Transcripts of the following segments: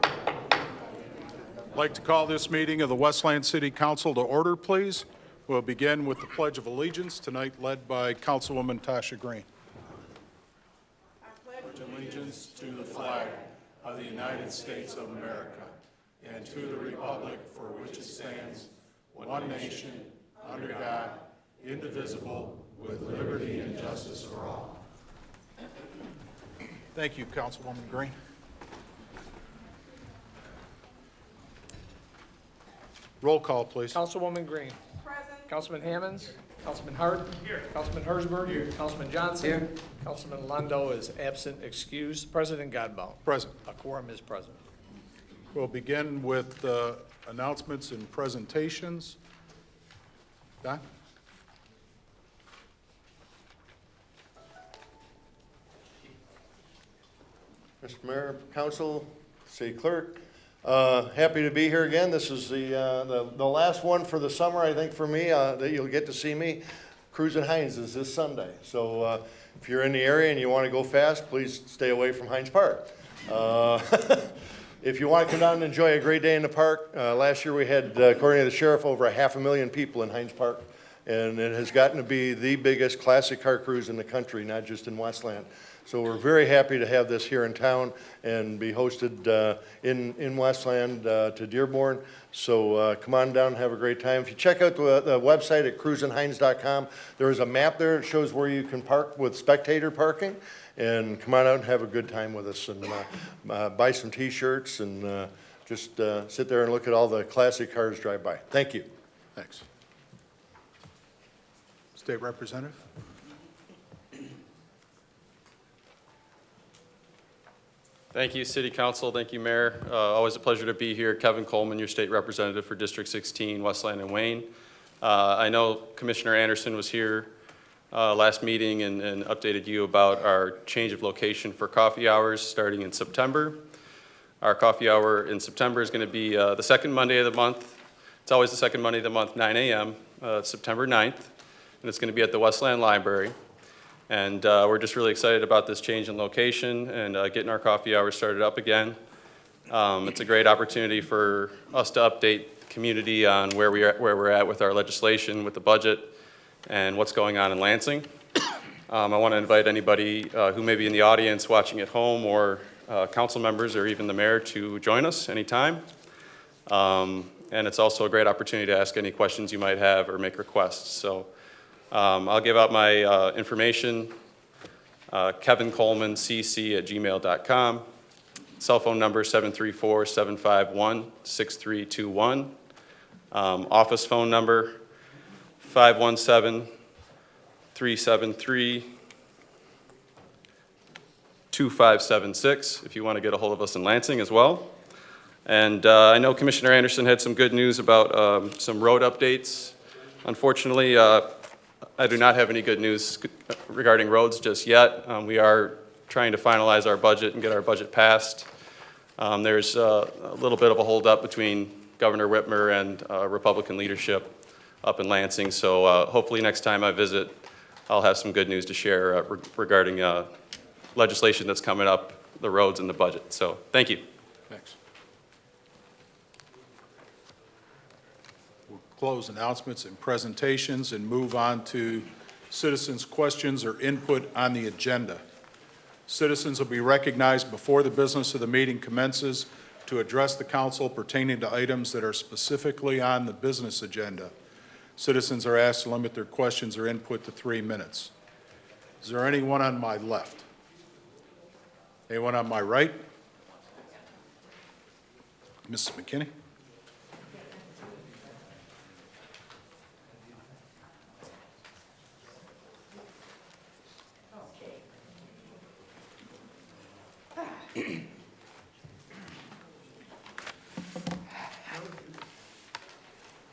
I'd like to call this meeting of the Westland City Council to order, please. We'll begin with the Pledge of Allegiance, tonight led by Councilwoman Tasha Green. I pledge allegiance to the flag of the United States of America and to the republic for which it stands, one nation, under God, indivisible, with liberty and justice for all. Thank you, Councilwoman Green. Roll call, please. Councilwoman Green. Present. Councilman Hammonds. Councilman Hart. Here. Councilman Hersberg. Here. Councilman Johnson. Here. Councilman Londo is absent, excused. President Godbout. Present. A quorum is present. We'll begin with announcements and presentations. Don? Mr. Mayor, Council, City Clerk, happy to be here again. This is the last one for the summer, I think, for me, that you'll get to see me. Cruising Hines is this Sunday. So if you're in the area and you want to go fast, please stay away from Hines Park. If you want to come down and enjoy a great day in the park, last year we had, according to the sheriff, over 500,000 people in Hines Park. And it has gotten to be the biggest classic car cruise in the country, not just in Westland. So we're very happy to have this here in town and be hosted in Westland to Dearborn. So come on down and have a great time. If you check out the website at cruisinghines.com, there is a map there that shows where you can park with spectator parking. And come on out and have a good time with us and buy some T-shirts and just sit there and look at all the classic cars drive by. Thank you. Thanks. State Representative. Thank you, City Council. Thank you, Mayor. Always a pleasure to be here. Kevin Coleman, your state representative for District 16, Westland and Wayne. I know Commissioner Anderson was here last meeting and updated you about our change of location for coffee hours starting in September. Our coffee hour in September is going to be the second Monday of the month. It's always the second Monday of the month, 9 a.m., September 9th, and it's going to be at the Westland Library. And we're just really excited about this change in location and getting our coffee hours started up again. It's a great opportunity for us to update the community on where we're at with our legislation, with the budget, and what's going on in Lansing. I want to invite anybody who may be in the audience watching at home or council members or even the mayor to join us anytime. And it's also a great opportunity to ask any questions you might have or make requests. So I'll give out my information, kevincoleman@gmail.com, cell phone number 734-751-6321, office phone number 517-373-2576 if you want to get a hold of us in Lansing as well. And I know Commissioner Anderson had some good news about some road updates. Unfortunately, I do not have any good news regarding roads just yet. We are trying to finalize our budget and get our budget passed. There's a little bit of a holdup between Governor Whitmer and Republican leadership up in Lansing. So hopefully next time I visit, I'll have some good news to share regarding legislation that's coming up, the roads and the budget. So thank you. Thanks. Close announcements and presentations and move on to citizens' questions or input on the agenda. Citizens will be recognized before the business of the meeting commences to address the council pertaining to items that are specifically on the business agenda. Citizens are asked to limit their questions or input to 3 minutes. Is there anyone on my left? Anyone on my right? Mrs. McKinney?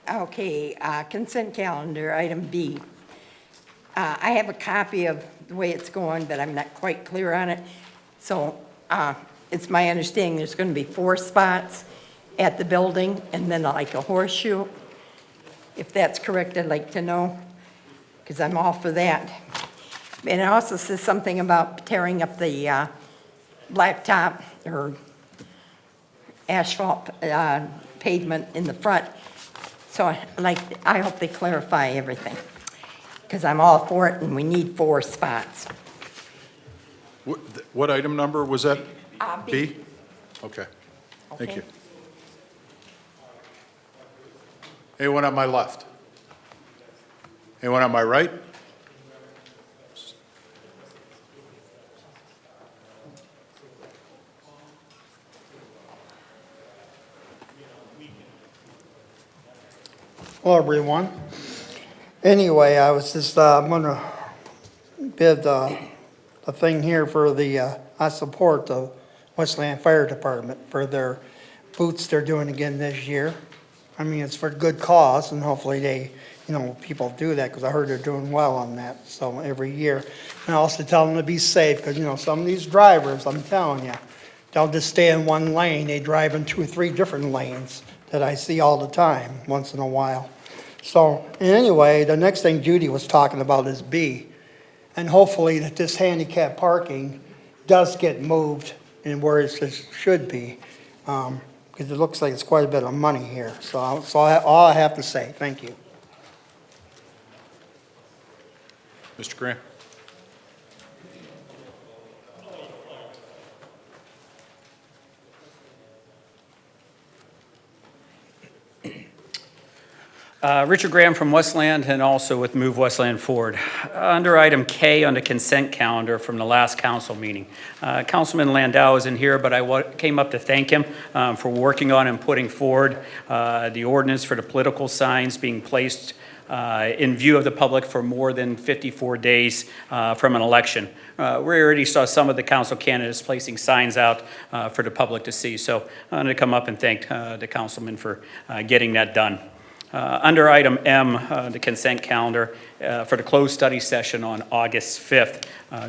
Okay, consent calendar, item B. I have a copy of the way it's going, but I'm not quite clear on it. So it's my understanding there's going to be 4 spots at the building and then like a horseshoe. If that's correct, I'd like to know, because I'm all for that. And it also says something about tearing up the blacktop or asphalt pavement in the front. So I hope they clarify everything, because I'm all for it, and we need 4 spots. What item number was that? B. B? Okay, thank Okay. you. Anyone on my left? Anyone on my right? Hello, everyone. Anyway, I was just, I'm gonna bid a thing here for the, I support the Westland Fire Department for their boots they're doing again this year. I mean, it's for good cause, and hopefully they, people do that, because I heard they're doing well on that, so every year. And I also tell them to be safe, because, some of these drivers, I'm telling you, they'll just stay in one lane, they drive in 2 or 3 different lanes that I see all the time, once in a while. So, anyway, the next thing Judy was talking about is B. And hopefully that this handicap parking does get moved in where it should be. Because it looks like it's quite a bit of money here. So all I have to say, thank you. Mr. Graham? Richard Graham from Westland, and also with Move Westland Forward. Under item K on the consent calendar from the last council meeting, Councilman Landau is in here, but I came up to thank him for working on and putting forward the ordinance for the political signs being placed in view of the public for more than 54 days from an election. We already saw some of the council candidates placing signs out for the public to see. So I'm going to come up and thank the councilman for getting that done. Under item M, the consent calendar, for the closed study session on August 5th,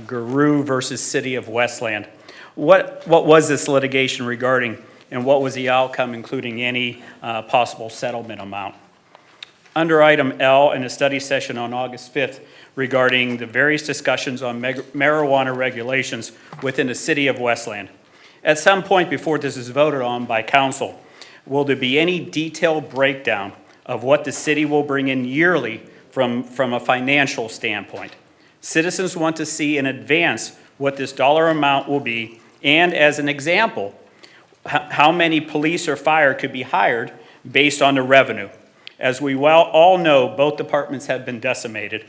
Guru versus City of Westland. What was this litigation regarding, and what was the outcome, including any possible settlement amount? Under item L, in a study session on August 5th regarding the various discussions on marijuana regulations within the City of Westland. At some point before this is voted on by council, will there be any detailed breakdown of what the city will bring in yearly from a financial standpoint? Citizens want to see in advance what this dollar amount will be, and as an example, how many police or fire could be hired based on the revenue. As we all know, both departments have been decimated.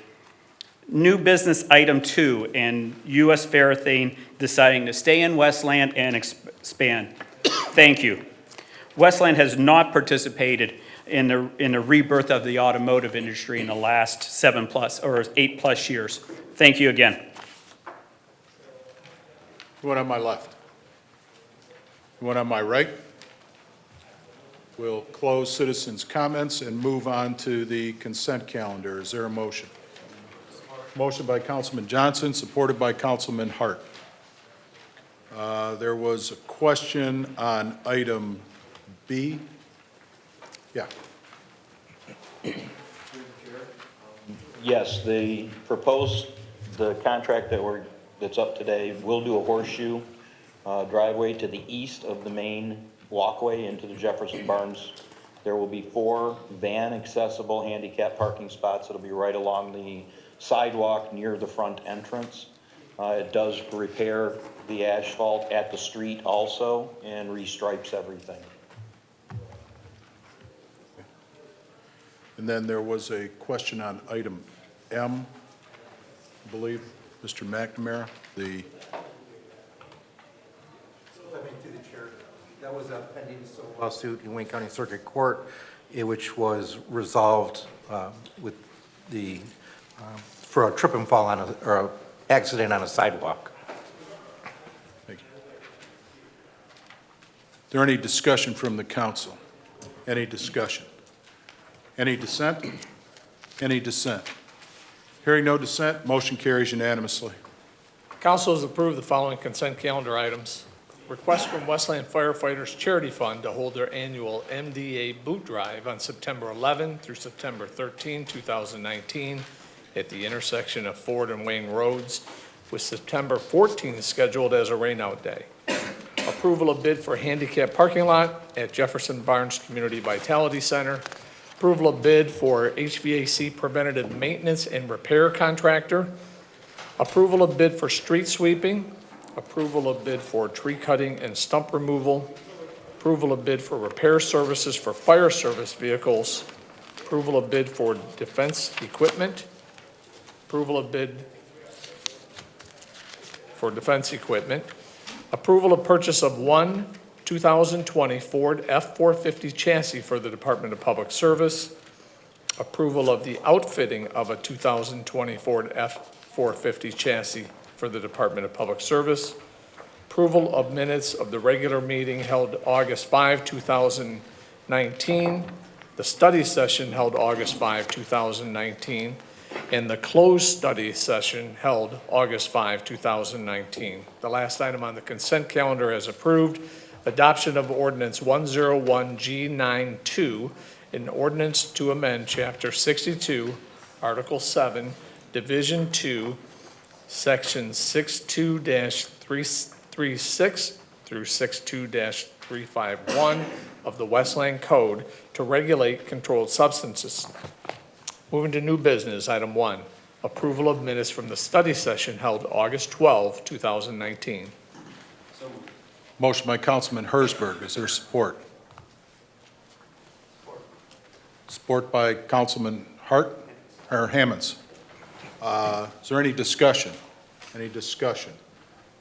New business item 2, and U.S. Farathane deciding to stay in Westland and expand. Thank you. Westland has not participated in the rebirth of the automotive industry in the last 8+ years. Thank you again. One on my left? One on my right? We'll close citizens' comments and move on to the consent calendar. Is there a motion? Motion by Councilman Johnson, supported by Councilman Hart. There was a question on item B. Yeah. Yes, the contract that's up today will do a horseshoe driveway to the east of the main walkway into the Jefferson Barnes. There will be 4 van accessible handicap parking spots that'll be right along the sidewalk near the front entrance. It does repair the asphalt at the street also and restripes everything. And then there was a question on item M, I believe, Mr. McNamara, the... To the chair, that was a pending lawsuit in Wayne County Circuit Court, which was resolved with the for a trip and fall or an accident on a sidewalk. Thank you. Is there any discussion from the council? Any discussion? Any dissent? Any dissent? Hearing no dissent, motion carries unanimously. Council has approved the following consent calendar items. Request from Westland Firefighters Charity Fund to hold their annual MDA boot drive on September 11 through September 13, 2019 at the intersection of Ford and Wayne Roads, with September 14 scheduled as a rainout day. A approval of bid for handicap parking lot at Jefferson Barnes Community Vitality Center, approval of bid for HVAC preventative maintenance and repair contractor, approval of bid for street sweeping, approval of bid for tree cutting and stump removal, approval of bid for repair services for fire service vehicles, approval of bid for defense equipment, approval of bid for defense equipment, approval of purchase of one 2020 Ford F-450 chassis for the Department of Public Service, approval of the outfitting of a 2020 Ford F-450 chassis for the Department of Public Service, approval of minutes of the regular meeting held August 5, 2019, the study session held August 5, 2019, and the closed study session held August 5, 2019. The last item on the consent calendar as approved, adoption of ordinance 101G92, an ordinance to amend Chapter 62, Article 7, Division 2, Section 62-336 through 62-351 of the Westland Code to regulate controlled substances. Moving to new business, item 1, approval of minutes from the study session held August 12, 2019. Motion by Councilman Hersberg. Is there support? Support by Councilman Hart, or Hammonds. Is there any discussion? Any discussion?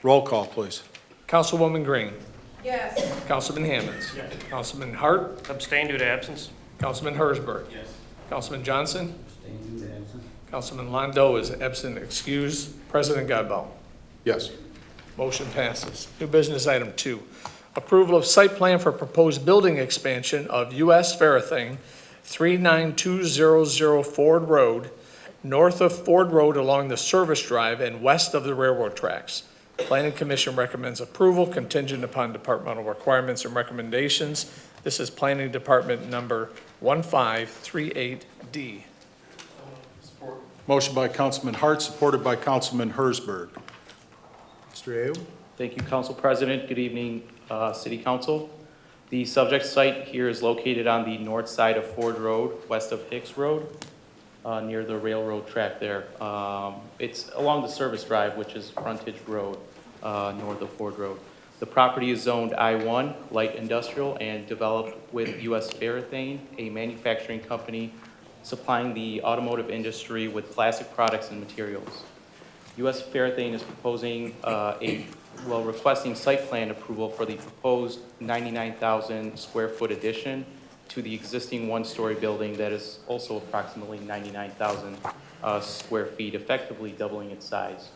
Roll call, please. Councilwoman Green. Yes. Councilman Hammonds. Yes. Councilman Hart. Abstain due to absence. Councilman Hersberg. Yes. Councilman Johnson. Councilman Londo is absent excused. President Godbout. Yes. Motion passes. New business item 2, approval of site plan for proposed building expansion of U.S. Farathane, 39200 Ford Road, north of Ford Road along the service drive and west of the railroad tracks. Planning Commission recommends approval contingent upon departmental requirements and recommendations. This is Planning Department number 1538D. Motion by Councilman Hart, supported by Councilman Hersberg. Mr. Ayo? Thank you, Council President. Good evening, City Council. The subject site here is located on the north side of Ford Road, west of Hicks Road, near the railroad track there. It's along the service drive, which is frontage road, north of Ford Road. The property is zoned I-1, light industrial, and developed with U.S. Farathane, a manufacturing company supplying the automotive industry with plastic products and materials. U.S. Farathane is proposing requesting site plan approval for the proposed 99,000 square foot addition to the existing one-story building that is also approximately 99,000 square feet, effectively doubling its size.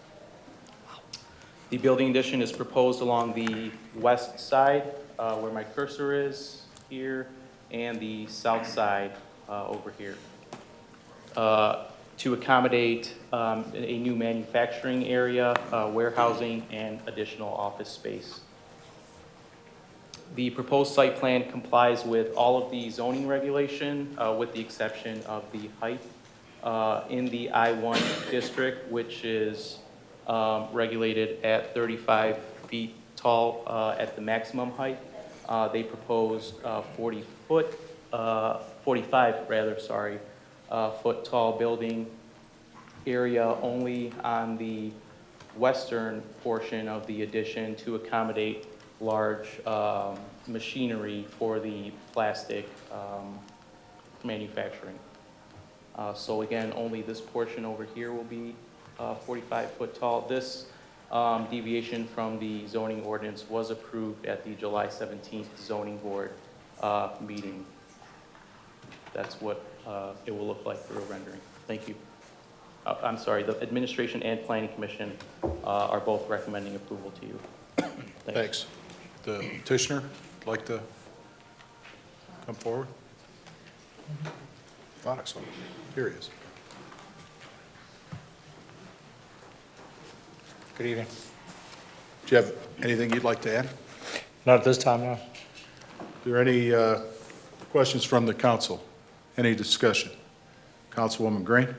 The building addition is proposed along the west side, where my cursor is here, and the south side over here. To accommodate a new manufacturing area, warehousing, and additional office space. The proposed site plan complies with all of the zoning regulation, with the exception of the height in the I-1 district, which is regulated at 35 feet tall at the maximum height. They proposed 45 foot tall building area only on the western portion of the addition to accommodate large machinery for the plastic manufacturing. So again, only this portion over here will be 45 foot tall. This deviation from the zoning ordinance was approved at the July 17th zoning board meeting. That's what it will look like through a rendering. Thank you. I'm sorry, the Administration and Planning Commission are both recommending approval to you. Thanks. The petitioner would like to come forward? Thought I saw him. Here he is. Good evening. Do you have anything you'd like to add? Not at this time, no. Are there any questions from the council? Any discussion? Councilwoman Green?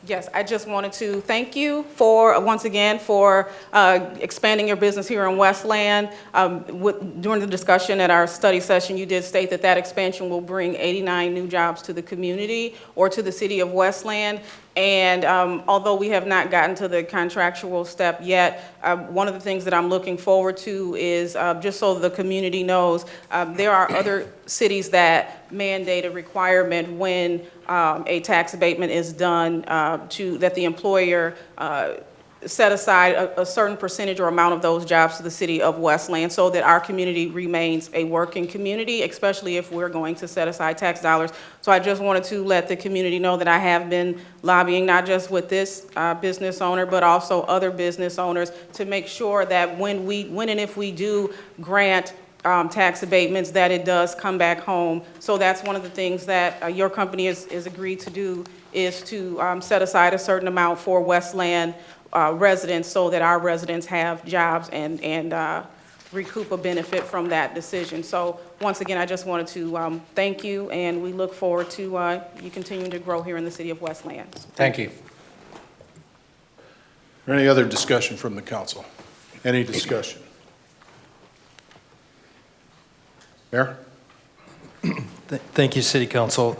Yes, I just wanted to thank you for, once again, for expanding your business here in Westland. During the discussion at our study session, you did state that that expansion will bring 89 new jobs to the community or to the city of Westland. And although we have not gotten to the contractual step yet, one of the things that I'm looking forward to is, just so the community knows, there are other cities that mandate a requirement when a tax abatement is done that the employer set aside a certain percentage or amount of those jobs to the city of Westland so that our community remains a working community, especially if we're going to set aside tax dollars. So I just wanted to let the community know that I have been lobbying, not just with this business owner, but also other business owners, to make sure that when and if we do grant tax abatements, that it does come back home. So that's one of the things that your company is agreed to do, is to set aside a certain amount for Westland residents so that our residents have jobs and recoup a benefit from that decision. So once again, I just wanted to thank you, and we look forward to you continuing to grow here in the city of Westland. Thank you. Any other discussion from the council? Any discussion? Mayor? Thank you, City Council.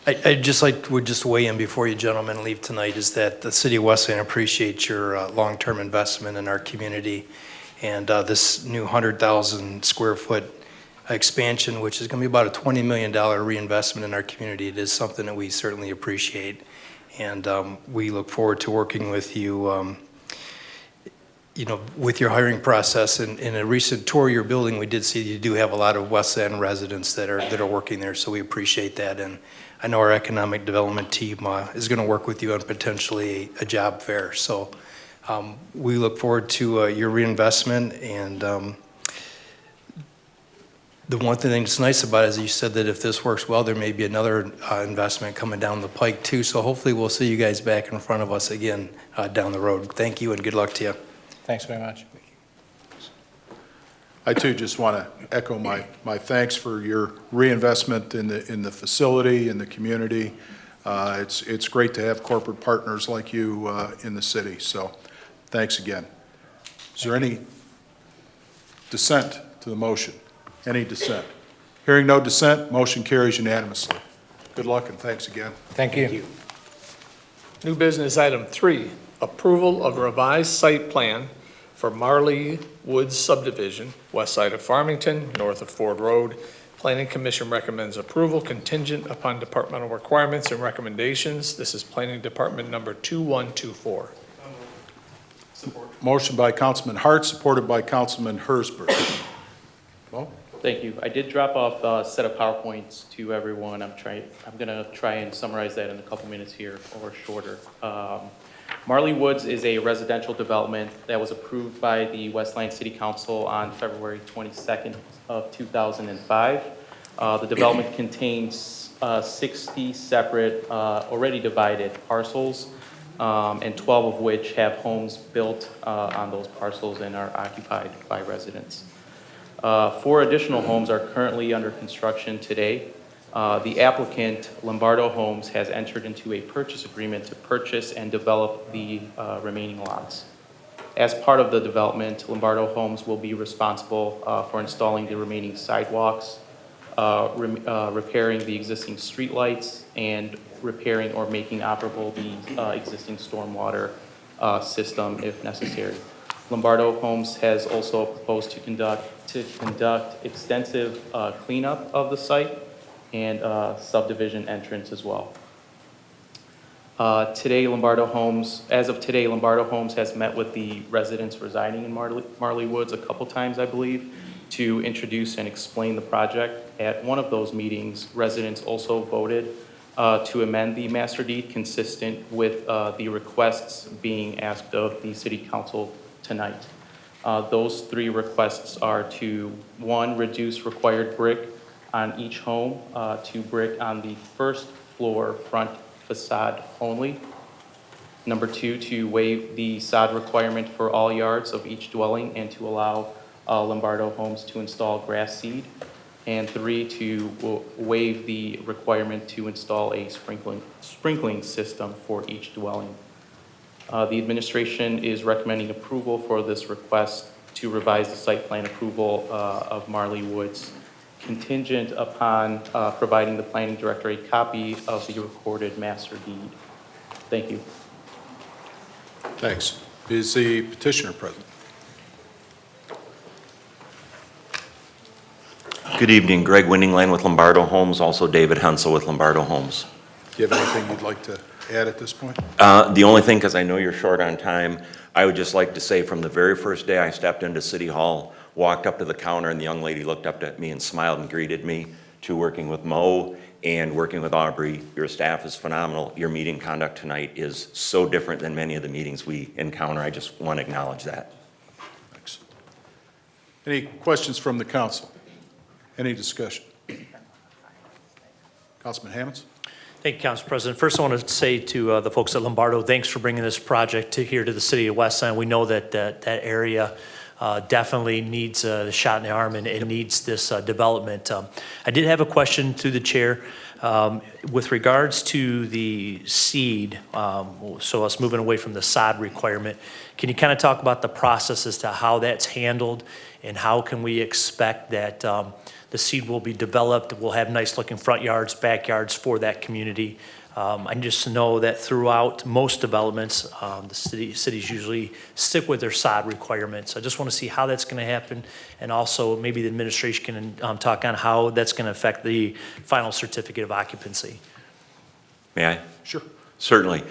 I'd just would just weigh in before you gentlemen leave tonight, is that the City of Westland appreciates your long-term investment in our community, and this new 100,000 square foot expansion, which is going to be about a $20 million reinvestment in our community. It is something that we certainly appreciate, and we look forward to working with you, with your hiring process. And in a recent tour of your building, we did see you do have a lot of Westland residents that are working there, so we appreciate that. And I know our economic development team is going to work with you on potentially a job fair. So we look forward to your reinvestment. And the one thing that's nice about it is you said that if this works well, there may be another investment coming down the pike too. So hopefully we'll see you guys back in front of us again down the road. Thank you and good luck to you. Thanks very much. I too just want to echo my thanks for your reinvestment in the facility, in the community. It's great to have corporate partners like you in the city, so thanks again. Is there any dissent to the motion? Any dissent? Hearing no dissent, motion carries unanimously. Good luck and thanks again. Thank you. New business item 3, approval of revised site plan for Marley Woods subdivision, west side of Farmington, north of Ford Road. Planning Commission recommends approval contingent upon departmental requirements and recommendations. This is Planning Department number 2124. Motion by Councilman Hart, supported by Councilman Hersberg. Well, Thank you. I did drop off a set of PowerPoints to everyone. I'm gonna try and summarize that in a couple minutes here or shorter. Marley Woods is a residential development that was approved by the Westland City Council on February 22nd of 2005. The development contains 60 separate, already divided parcels, and 12 of which have homes built on those parcels and are occupied by residents. 4 additional homes are currently under construction today. The applicant, Lombardo Homes, has entered into a purchase agreement to purchase and develop the remaining lots. As part of the development, Lombardo Homes will be responsible for installing the remaining sidewalks, repairing the existing streetlights, and repairing or making operable the existing stormwater system if necessary. Lombardo Homes has also proposed to conduct extensive cleanup of the site and subdivision entrance as well. As of today, Lombardo Homes has met with the residents residing in Marley Woods a couple times, I believe, to introduce and explain the project. At one of those meetings, residents also voted to amend the master deed consistent with the requests being asked of the City Council tonight. Those 3 requests are to, 1, reduce required brick on each home to brick on the first floor front facade only. Number 2, to waive the sod requirement for all yards of each dwelling and to allow Lombardo Homes to install grass seed. And 3, to waive the requirement to install a sprinkling system for each dwelling. The administration is recommending approval for this request to revise the site plan approval of Marley Woods, contingent upon providing the planning director a copy of the recorded master deed. Thank you. Thanks. Is the petitioner present? Good evening, Greg Windingland with Lombardo Homes, also David Hensel with Lombardo Homes. Do you have anything you'd like to add at this point? The only thing, because I know you're short on time, I would just like to say from the very first day I stepped into City Hall, walked up to the counter, and the young lady looked up at me and smiled and greeted me, to working with Mo and working with Aubrey. Your staff is phenomenal. Your meeting conduct tonight is so different than many of the meetings we encounter. I just want to acknowledge that. Thanks. Any questions from the council? Any discussion? Councilman Hammonds? Thank you, Council President. First, I want to say to the folks at Lombardo, thanks for bringing this project here to the city of Westland. We know that that area definitely needs a shot in the arm and it needs this development. I did have a question through the chair with regards to the seed, so us moving away from the sod requirement. Can you kind of talk about the process as to how that's handled and how can we expect that the seed will be developed, we'll have nice looking front yards, backyards for that community. I just know that throughout most developments, the cities usually stick with their sod requirements. I just want to see how that's going to happen, and also maybe the administration can talk on how that's going to affect the final certificate of occupancy. May I? Sure. Certainly.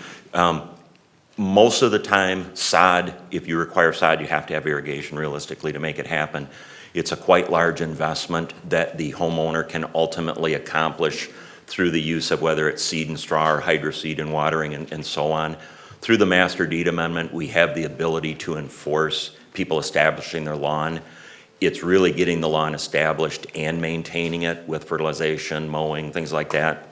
Most of the time, sod, if you require sod, you have to have irrigation realistically to make it happen. It's a quite large investment that the homeowner can ultimately accomplish through the use of whether it's seed and straw or hydroseed and watering and so on. Through the Master Deed Amendment, we have the ability to enforce people establishing their lawn. It's really getting the lawn established and maintaining it with fertilization, mowing, things like that.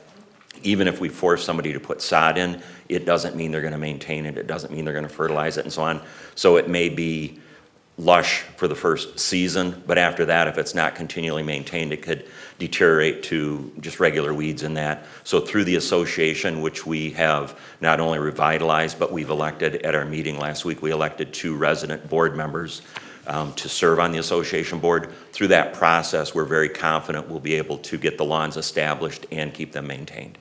Even if we force somebody to put sod in, it doesn't mean they're going to maintain it. It doesn't mean they're going to fertilize it and so on. So it may be lush for the first season, but after that, if it's not continually maintained, it could deteriorate to just regular weeds in that. So through the association, which we have not only revitalized, but we've elected at our meeting last week, we elected 2 resident board members to serve on the association board. Through that process, we're very confident we'll be able to get the lawns established and keep them maintained.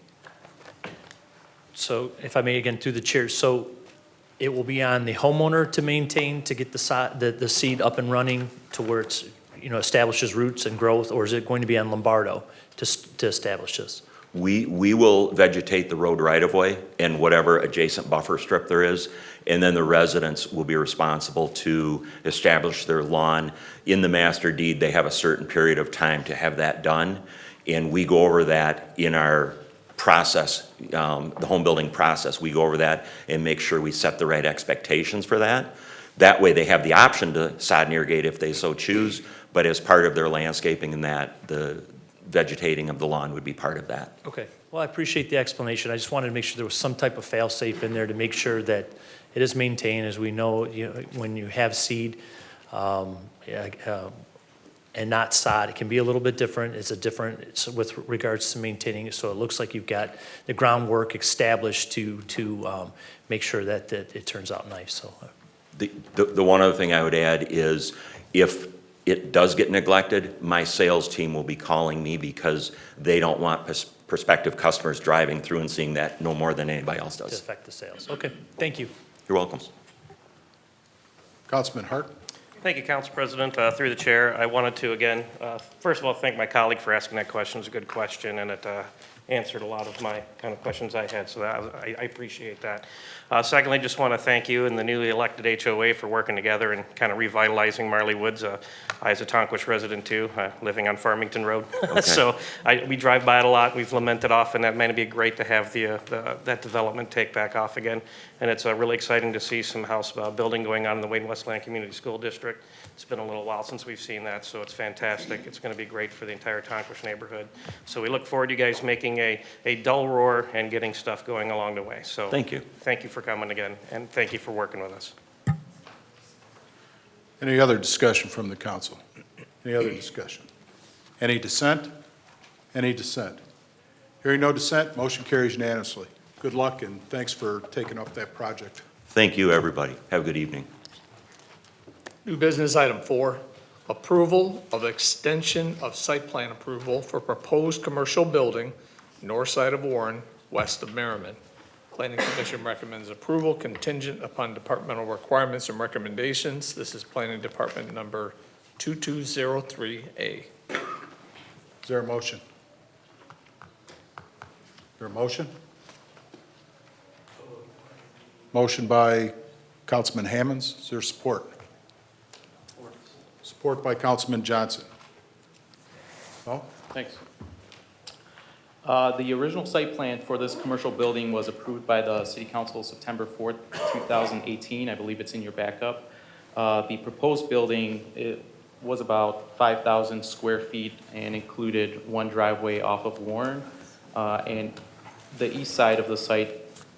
So if I may again through the chair, so it will be on the homeowner to maintain, to get the seed up and running to where it's, establishes roots and growth, or is it going to be on Lombardo to establish this? We will vegetate the road right-of-way and whatever adjacent buffer strip there is, and then the residents will be responsible to establish their lawn. In the master deed, they have a certain period of time to have that done, and we go over that in our process, the home building process. We go over that and make sure we set the right expectations for that. That way they have the option to sod and irrigate if they so choose, but as part of their landscaping and that, the vegetating of the lawn would be part of that. Okay, well, I appreciate the explanation. I just wanted to make sure there was some type of fail-safe in there to make sure that it is maintained. As we know, when you have seed and not sod, it can be a little bit different. It's with regards to maintaining it. So it looks like you've got the groundwork established to make sure that it turns out nice. So The one other thing I would add is if it does get neglected, my sales team will be calling me because they don't want prospective customers driving through and seeing that no more than anybody else to does. affect the sales. Okay, thank you. You're welcome. Councilman Hart? Thank you, Council President. Through the chair, I wanted to, again, first of all, thank my colleague for asking that question. It was a good question, and it answered a lot of my kind of questions I had, so I appreciate that. Secondly, just want to thank you and the newly elected HOA for working together and kind of revitalizing Marley Woods. I, as a Tonquist resident too, living on Farmington Road. Okay. So we drive by it a lot. We've lamented often. That might be great to have that development take back off again. And it's really exciting to see some house building going on in the Wayne Westland Community School District. It's been a little while since we've seen that, so it's fantastic. It's going to be great for the entire Tonquist neighborhood. So we look forward to you guys making a dull roar and getting stuff going along the way. So Thank you. Thank you for coming again, and thank you for working with us. Any other discussion from the council? Any other discussion? Any dissent? Any dissent? Hearing no dissent, motion carries unanimously. Good luck, and thanks for taking up that project. Thank you, everybody. Have a good evening. New business item 4, approval of extension of site plan approval for proposed commercial building, north side of Warren, west of Merriman. Planning Commission recommends approval contingent upon departmental requirements and recommendations. This is Planning Department number 2203A. Is there a motion? Is there a motion? Motion by Councilman Hammonds. Is there support? Support by Councilman Johnson. Oh, Thanks. The original site plan for this commercial building was approved by the City Council September 4th, 2018. I believe it's in your backup. The proposed building, it was about 5,000 square feet and included one driveway off of Warren. And the east side of the site,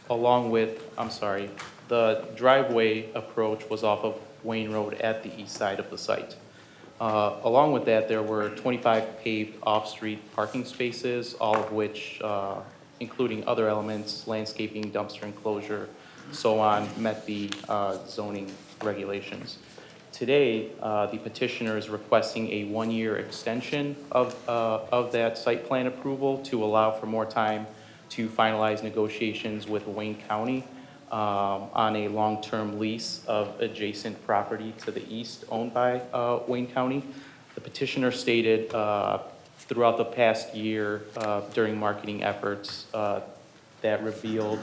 along with, the driveway approach was off of Wayne Road at the east side of the site. Along with that, there were 25 paved off-street parking spaces, all of which, including other elements, landscaping, dumpster enclosure, so on, met the zoning regulations. Today, the petitioner is requesting a one-year extension of that site plan approval to allow for more time to finalize negotiations with Wayne County on a long-term lease of adjacent property to the east owned by Wayne County. The petitioner stated throughout the past year during marketing efforts that revealed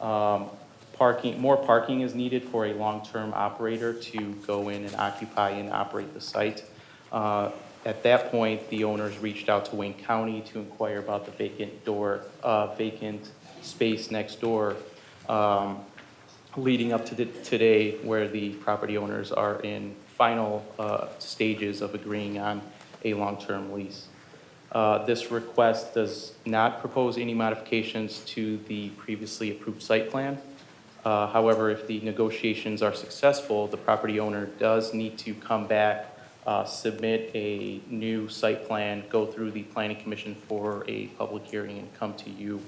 more parking is needed for a long-term operator to go in and occupy and operate the site. At that point, the owners reached out to Wayne County to inquire about the vacant space next door, leading up to today, where the property owners are in final stages of agreeing on a long-term lease. This request does not propose any modifications to the previously approved site plan. However, if the negotiations are successful, the property owner does need to come back, submit a new site plan, go through the Planning Commission for a public hearing, and come to you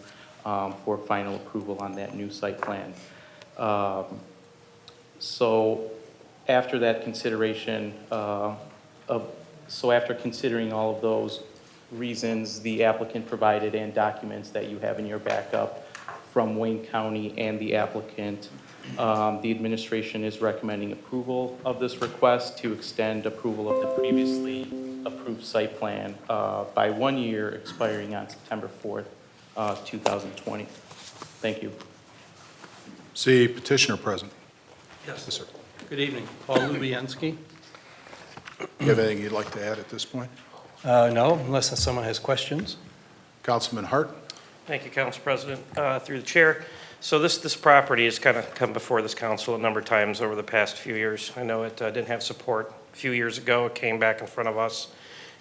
for final approval on that new site plan. So after that consideration, after considering all of those reasons, the applicant provided and documents that you have in your backup from Wayne County and the applicant, the administration is recommending approval of this request to extend approval of the previously approved site plan by 1 year, expiring on September 4th, 2020. Thank you. see petitioner present. Yes. Yes, sir. Good evening. Paul Lubianski. You have anything you'd like to add at this point? No, unless someone has questions. Councilman Hart? Thank you, Council President. Through the chair. So this property has kind of come before this council a number of times over the past few years. I know it didn't have support a few years ago. It came back in front of us,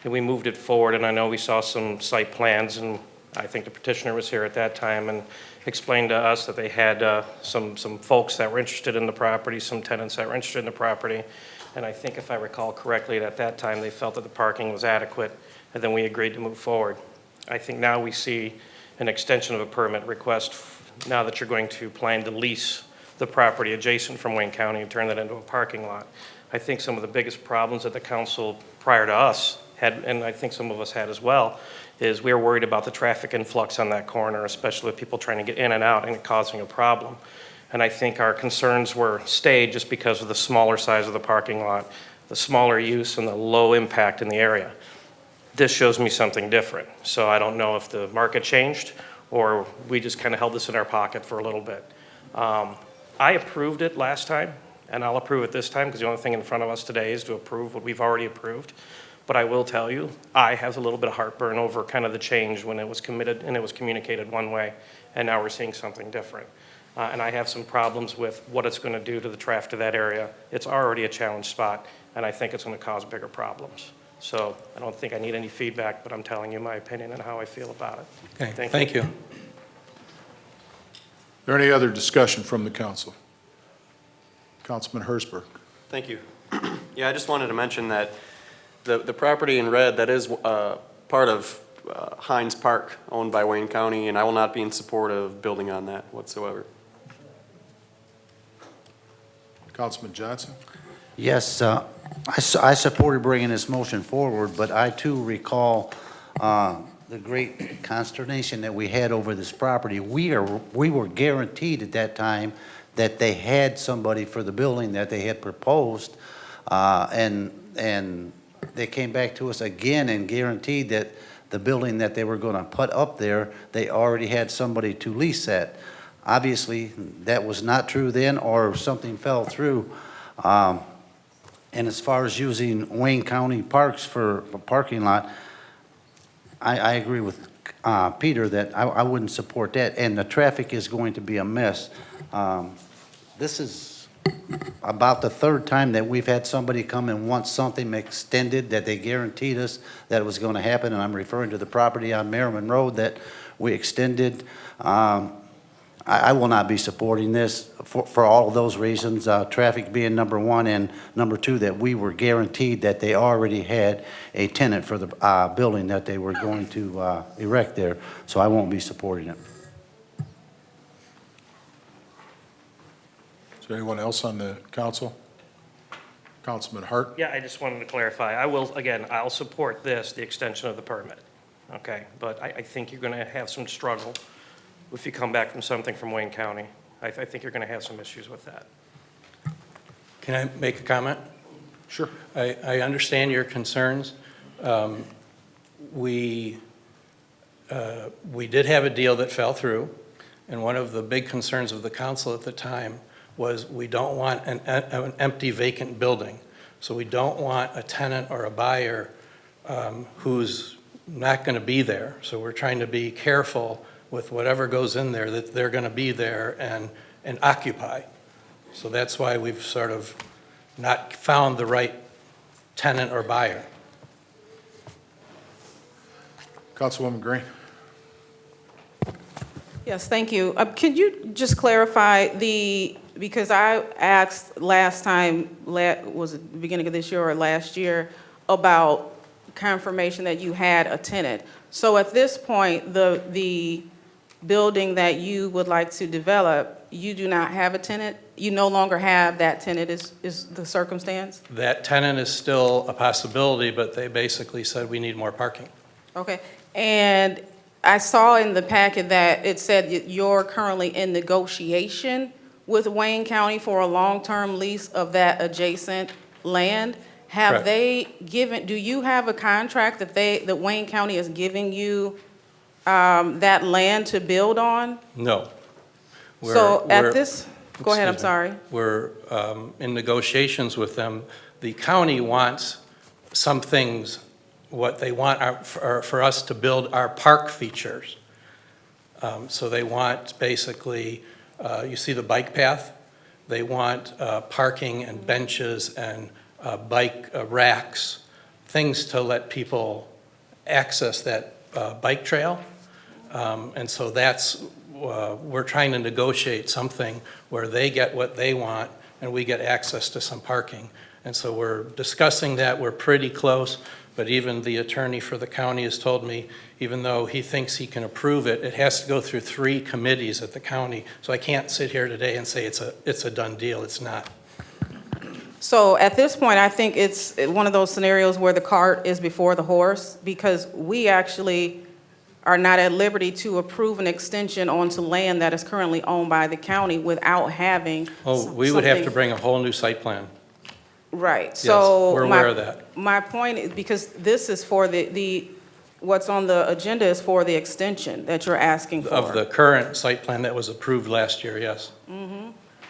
and we moved it forward. And I know we saw some site plans, and I think the petitioner was here at that time and explained to us that they had some folks that were interested in the property, some tenants that were interested in the property. And I think if I recall correctly, at that time they felt that the parking was adequate, and then we agreed to move forward. I think now we see an extension of a permit request now that you're going to plan to lease the property adjacent from Wayne County and turn that into a parking lot. I think some of the biggest problems that the council prior to us had, and I think some of us had as well, is we were worried about the traffic influx on that corner, especially with people trying to get in and out and it causing a problem. And I think our concerns were stayed just because of the smaller size of the parking lot, the smaller use and the low impact in the area. This shows me something different. So I don't know if the market changed or we just kind of held this in our pocket for a little bit. I approved it last time, and I'll approve it this time because the only thing in front of us today is to approve what we've already approved. But I will tell you, I have a little bit of heartburn over kind of the change when it was committed and it was communicated one way, and now we're seeing something different. And I have some problems with what it's going to do to the traffic of that area. It's already a challenge spot, and I think it's going to cause bigger problems. So I don't think I need any feedback, but I'm telling you my opinion and how I feel about it. Okay, thank you. Is there any other discussion from the council? Councilman Hersberg. Thank you. Yeah, I just wanted to mention that The property in red, that is part of Hines Park, owned by Wayne County, and I will not be in support of building on that whatsoever. Councilman Johnson? Yes, I supported bringing this motion forward, but I too recall the great consternation that we had over this property. We were guaranteed at that time that they had somebody for the building that they had proposed, and they came back to us again and guaranteed that the building that they were going to put up there, they already had somebody to lease that. Obviously, that was not true then, or something fell through. And as far as using Wayne County parks for a parking lot, I agree with Peter that I wouldn't support that, and the traffic is going to be a mess. This is about the third time that we've had somebody come and want something extended that they guaranteed us that it was going to happen, and I'm referring to the property on Merriman Road that we extended. I will not be supporting this for all of those reasons, traffic being number one, and number two, that we were guaranteed that they already had a tenant for the building that they were going to erect there, so I won't be supporting it. Is there anyone else on the council? Councilman Hart? Yeah, I just wanted to clarify. I'll support this, the extension of the permit, okay? But I think you're going to have some struggle if you come back from something from Wayne County. I think you're going to have some issues with that. Can I make a comment? Sure. I understand your concerns. We did have a deal that fell through, and one of the big concerns of the council at the time was we don't want an empty vacant building. So we don't want a tenant or a buyer who's not going to be there. So we're trying to be careful with whatever goes in there, that they're going to be there and occupy. So that's why we've sort of not found the right tenant or buyer. Councilwoman Green? Yes, thank you. Could you just clarify because I asked last time, was it the beginning of this year or last year, about confirmation that you had a tenant. So at this point, the building that you would like to develop, you do not have a tenant? You no longer have that tenant is the circumstance? That tenant is still a possibility, but they basically said we need more parking. Okay. And I saw in the packet that it said that you're currently in negotiation with Wayne County for a long-term lease of that adjacent land. Have Correct. they given, do you have a contract that Wayne County is giving you that land to build on? No. So at this, go ahead, I'm Excuse me. sorry. We're in negotiations with them. The county wants some things, what they want are for us to build our park features. So they want basically, you see the bike path? They want parking and benches and bike racks, things to let people access that bike trail. And so that's, we're trying to negotiate something where they get what they want and we get access to some parking. And so we're discussing that. We're pretty close, but even the attorney for the county has told me, even though he thinks he can approve it, it has to go through 3 committees at the county. So I can't sit here today and say it's a done deal. It's not. So at this point, I think it's one of those scenarios where the cart is before the horse, because we actually are not at liberty to approve an extension onto land that is currently owned by the county without having Oh, we would have to something- bring a whole new site plan. Right, Yes, so. we're aware of that. My point is, because this is for what's on the agenda is for the extension that you're asking for. Of the current site plan that was approved last year, yes.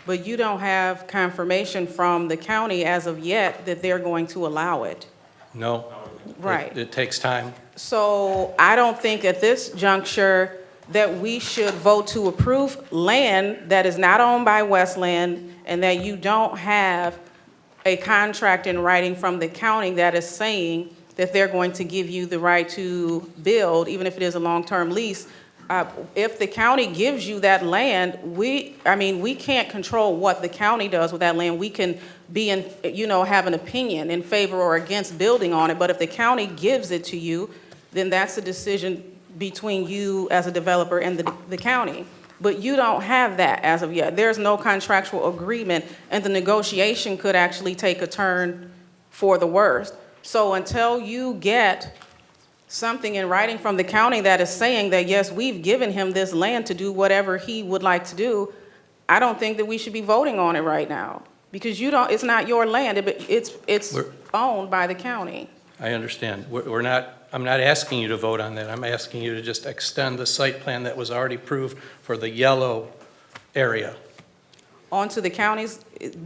But you don't have confirmation from the county as of yet that they're going to allow it. No. Right. It takes time. So I don't think at this juncture that we should vote to approve land that is not owned by Westland and that you don't have a contract in writing from the county that is saying that they're going to give you the right to build, even if it is a long-term lease. If the county gives you that land, we can't control what the county does with that land. We can be have an opinion in favor or against building on it, but if the county gives it to you, then that's a decision between you as a developer and the county. But you don't have that as of yet. There's no contractual agreement, and the negotiation could actually take a turn for the worst. So until you get something in writing from the county that is saying that, yes, we've given him this land to do whatever he would like to do, I don't think that we should be voting on it right now. Because it's not your land, it's owned by the county. I understand. I'm not asking you to vote on that. I'm asking you to just extend the site plan that was already approved for the yellow area. Onto the counties,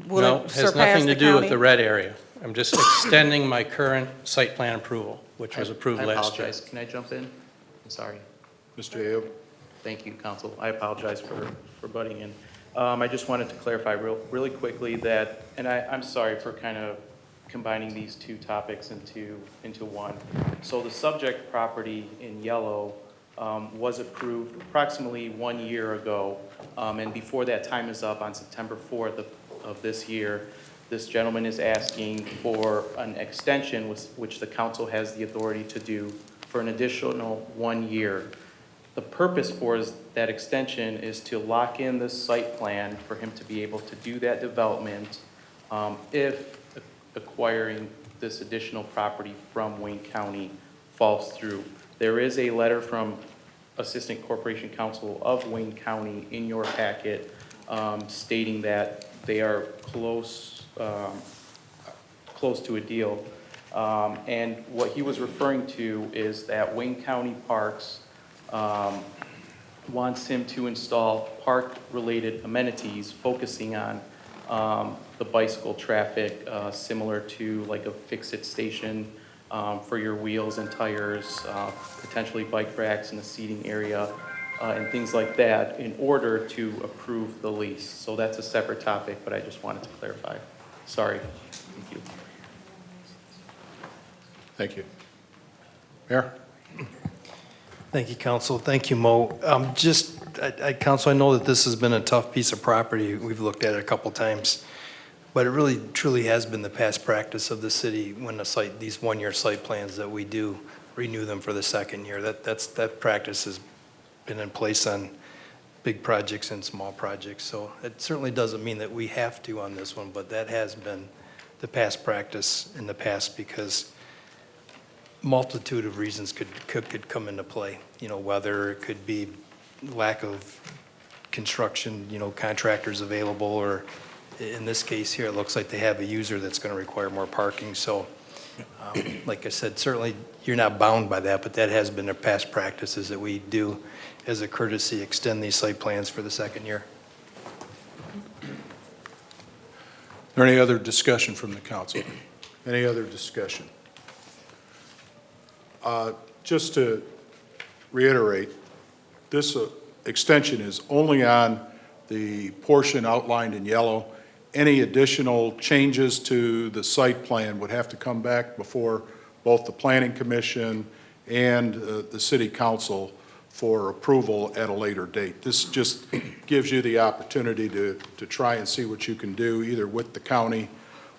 will No, it it has surpass nothing the to do with county? the red area. I'm just extending my current site plan approval, which was approved last year. I apologize. Can I jump in? I'm sorry. Mr. Ayoub? Thank you, council. I apologize for butting in. I just wanted to clarify really quickly that, and I'm sorry for kind of combining these two topics into one. So the subject property in yellow was approved approximately 1 year ago, and before that time is up on September 4th of this year, this gentleman is asking for an extension, which the council has the authority to do, for an additional 1 year. The purpose for that extension is to lock in the site plan for him to be able to do that development if acquiring this additional property from Wayne County falls through. There is a letter from Assistant Corporation Counsel of Wayne County in your packet stating that they are close to a deal. And what he was referring to is that Wayne County Parks wants him to install park-related amenities focusing on the bicycle traffic, similar to like a fix-it station for your wheels and tires, potentially bike racks in the seating area, and things like that in order to approve the lease. So that's a separate topic, but I just wanted to clarify. Sorry. Thank you. Thank you. Mayor? Thank you, Council. Thank you, Mo. Council, I know that this has been a tough piece of property. We've looked at it a couple times. But it really, truly has been the past practice of the city when these one-year site plans that we do renew them for the second year. That practice has been in place on big projects and small projects. So it certainly doesn't mean that we have to on this one, but that has been the past practice in the past because multitude of reasons could come into play. Whether it could be lack of construction, contractors available, or in this case here, it looks like they have a user that's going to require more parking. So, like I said, certainly you're not bound by that, but that has been their past practices that we do as a courtesy extend these site plans for the second year. Is there any other discussion from the council? Any other discussion? Just to reiterate, this extension is only on the portion outlined in yellow. Any additional changes to the site plan would have to come back before both the Planning Commission and the City Council for approval at a later date. This just gives you the opportunity to try and see what you can do either with the county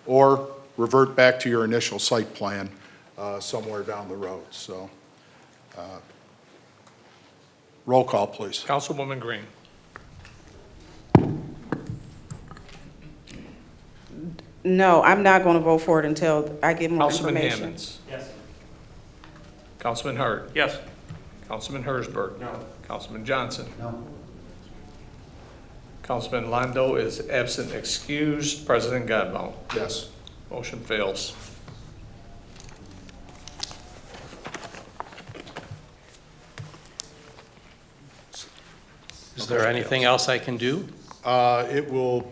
or revert back to your initial site plan somewhere down the road. So, roll call, please. Councilwoman Green. No, I'm not going to vote for it until I get more Councilman information. Hammonds. Yes. Councilman Hurd. Yes. Councilman Hersberg. No. Councilman Johnson. No. Councilman Londo is absent excused. President Godbout. Yes. Motion fails. Is there anything else I can do? It will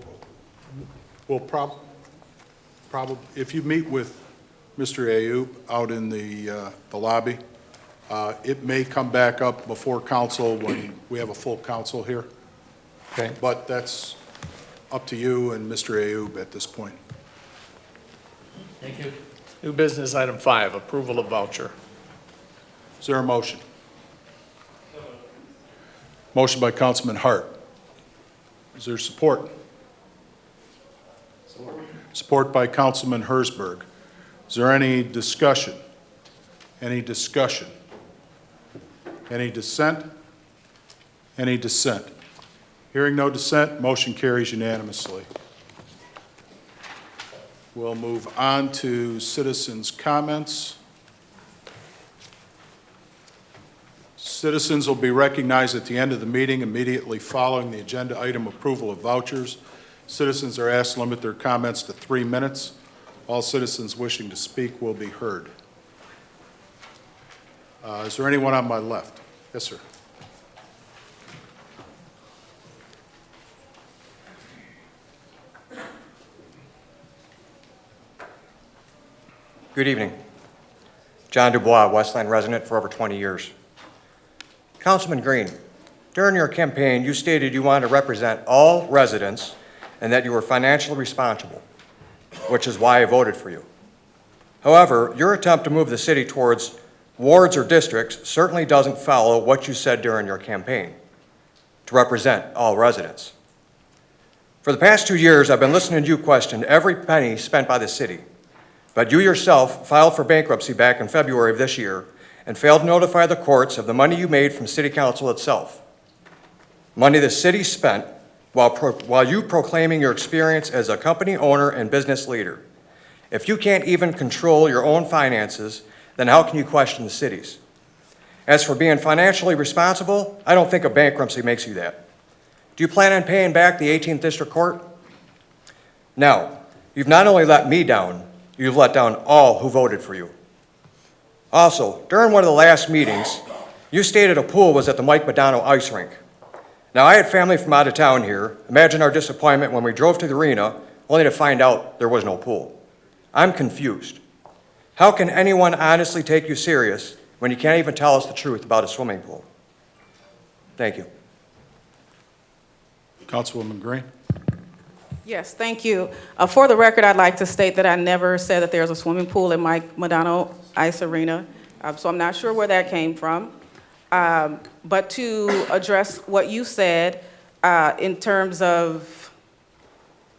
probably, if you meet with Mr. Ayoub out in the lobby, it may come back up before council when we have a full council here. Okay. But that's up to you and Mr. Ayoub at this point. Thank you. New business item 5, approval of voucher. Is there a motion? Motion by Councilman Hart. Is there support? Support by Councilman Hersberg. Is there any discussion? Any discussion? Any dissent? Any dissent? Hearing no dissent, motion carries unanimously. We'll move on to citizens' comments. Citizens will be recognized at the end of the meeting immediately following the agenda item approval of vouchers. Citizens are asked to limit their comments to 3 minutes. All citizens wishing to speak will be heard. Is there anyone on my left? Yes, sir. Good evening. John Dubois, Westland resident for over 20 years. Councilman Green, during your campaign, you stated you wanted to represent all residents and that you were financially responsible, which is why I voted for you. However, your attempt to move the city towards wards or districts certainly doesn't follow what you said during your campaign, to represent all residents. For the past 2 years, I've been listening to you question every penny spent by the city, but you yourself filed for bankruptcy back in February of this year and failed to notify the courts of the money you made from City Council itself. Money the city spent while you proclaiming your experience as a company owner and business leader. If you can't even control your own finances, then how can you question the city's? As for being financially responsible, I don't think a bankruptcy makes you that. Do you plan on paying back the 18th District Court? Now, you've not only let me down, you've let down all who voted for you. Also, during one of the last meetings, you stated a pool was at the Mike Madonna ice rink. Now, I had family from out of town here. Imagine our disappointment when we drove to the arena, only to find out there was no pool. I'm confused. How can anyone honestly take you serious when you can't even tell us the truth about a swimming pool? Thank you. Councilwoman Green. Yes, thank you. For the record, I'd like to state that I never said that there's a swimming pool at Mike Madonna Ice Arena, so I'm not sure where that came from. But to address what you said in terms of,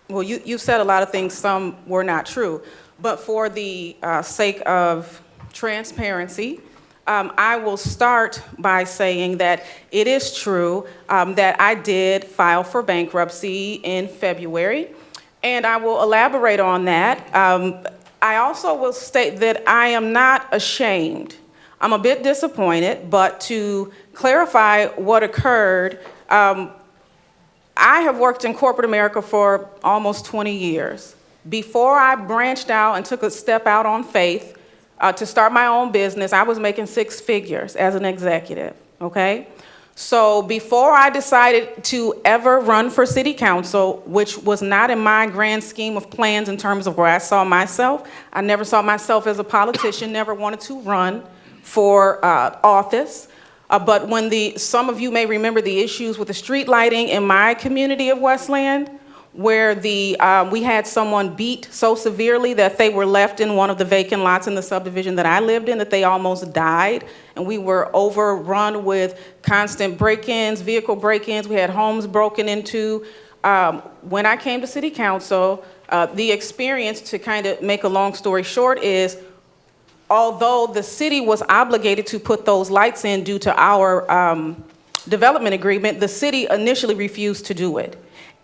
well, you said a lot of things, some were not true. But for the sake of transparency, I will start by saying that it is true that I did file for bankruptcy in February, and I will elaborate on that. I also will state that I am not ashamed. I'm a bit disappointed, but to clarify what occurred, I have worked in corporate America for almost 20 years. Before I branched out and took a step out on faith to start my own business, I was making 6 figures as an executive, okay? So before I decided to ever run for city council, which was not in my grand scheme of plans in terms of where I saw myself, I never saw myself as a politician, never wanted to run for office. But when some of you may remember the issues with the street lighting in my community of Westland, where we had someone beat so severely that they were left in one of the vacant lots in the subdivision that I lived in, that they almost died. And we were overrun with constant break-ins, vehicle break-ins. We had homes broken into. When I came to city council, the experience, to kind of make a long story short, is although the city was obligated to put those lights in due to our development agreement, the city initially refused to do it.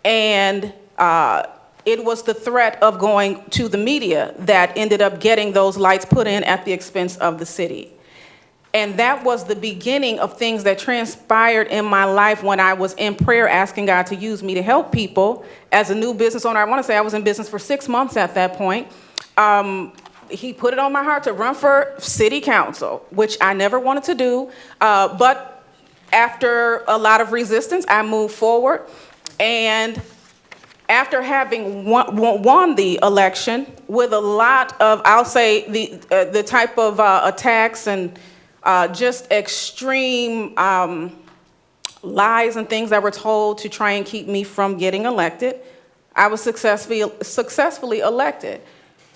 And it was the threat of going to the media that ended up getting those lights put in at the expense of the city. And that was the beginning of things that transpired in my life when I was in prayer asking God to use me to help people as a new business owner. I want to say I was in business for 6 months at that point. He put it on my heart to run for city council, which I never wanted to do. But after a lot of resistance, I moved forward. And after having won the election with a lot of, I'll say, the type of attacks and just extreme lies and things that were told to try and keep me from getting elected, I was successfully elected.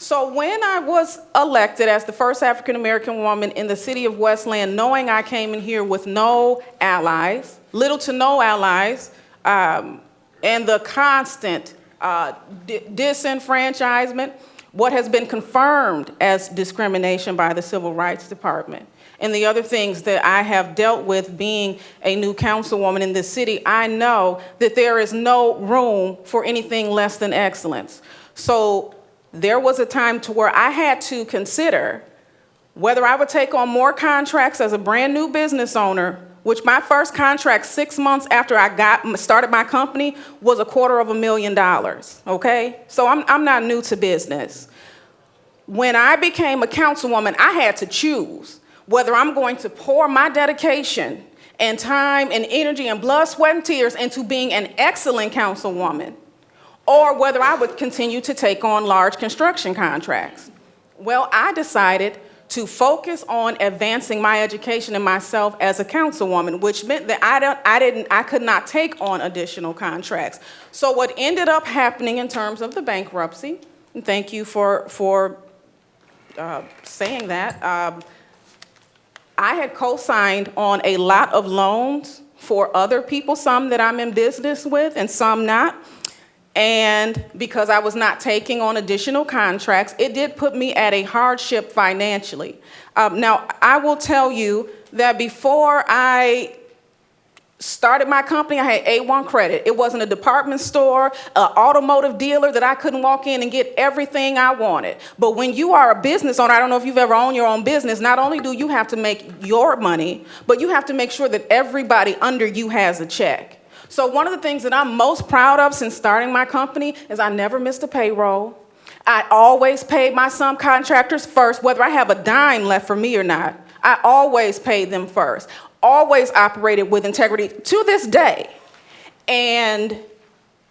So when I was elected as the first African-American woman in the city of Westland, knowing I came in here with no allies, little to no allies, and the constant disenfranchisement, what has been confirmed as discrimination by the Civil Rights Department, and the other things that I have dealt with being a new councilwoman in this city, I know that there is no room for anything less than excellence. So there was a time to where I had to consider whether I would take on more contracts as a brand new business owner, which my first contract 6 months after I started my company was $250,000, okay? So I'm not new to business. When I became a councilwoman, I had to choose whether I'm going to pour my dedication and time and energy and blood, sweat, and tears into being an excellent councilwoman, or whether I would continue to take on large construction contracts. Well, I decided to focus on advancing my education and myself as a councilwoman, which meant that I could not take on additional contracts. So what ended up happening in terms of the bankruptcy, and thank you for saying that, I had co-signed on a lot of loans for other people, some that I'm in business with and some not. And because I was not taking on additional contracts, it did put me at a hardship financially. Now, I will tell you that before I started my company, I had A1 credit. It wasn't a department store, an automotive dealer that I couldn't walk in and get everything I wanted. But when you are a business owner, I don't know if you've ever owned your own business, not only do you have to make your money, but you have to make sure that everybody under you has a check. So one of the things that I'm most proud of since starting my company is I never missed a payroll. I always paid my subcontractors first, whether I have a dime left for me or not. I always paid them first. Always operated with integrity to this day. And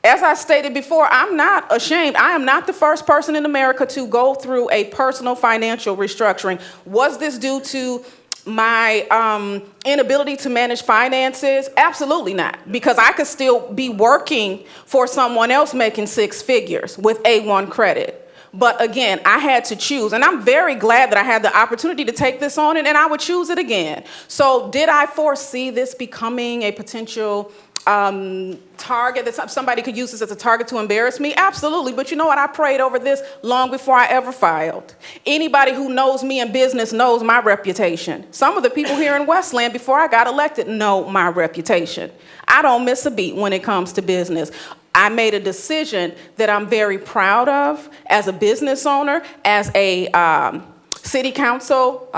as I stated before, I'm not ashamed. I am not the first person in America to go through a personal financial restructuring. Was this due to my inability to manage finances? Absolutely not, because I could still be working for someone else making 6 figures with A1 credit. But again, I had to choose, and I'm very glad that I had the opportunity to take this on, and I would choose it again. So did I foresee this becoming a potential target, that somebody could use this as a target to embarrass me? Absolutely. But you know what? I prayed over this long before I ever filed. Anybody who knows me in business knows my reputation. Some of the people here in Westland before I got elected know my reputation. I don't miss a beat when it comes to business. I made a decision that I'm very proud of as a business owner, as a city council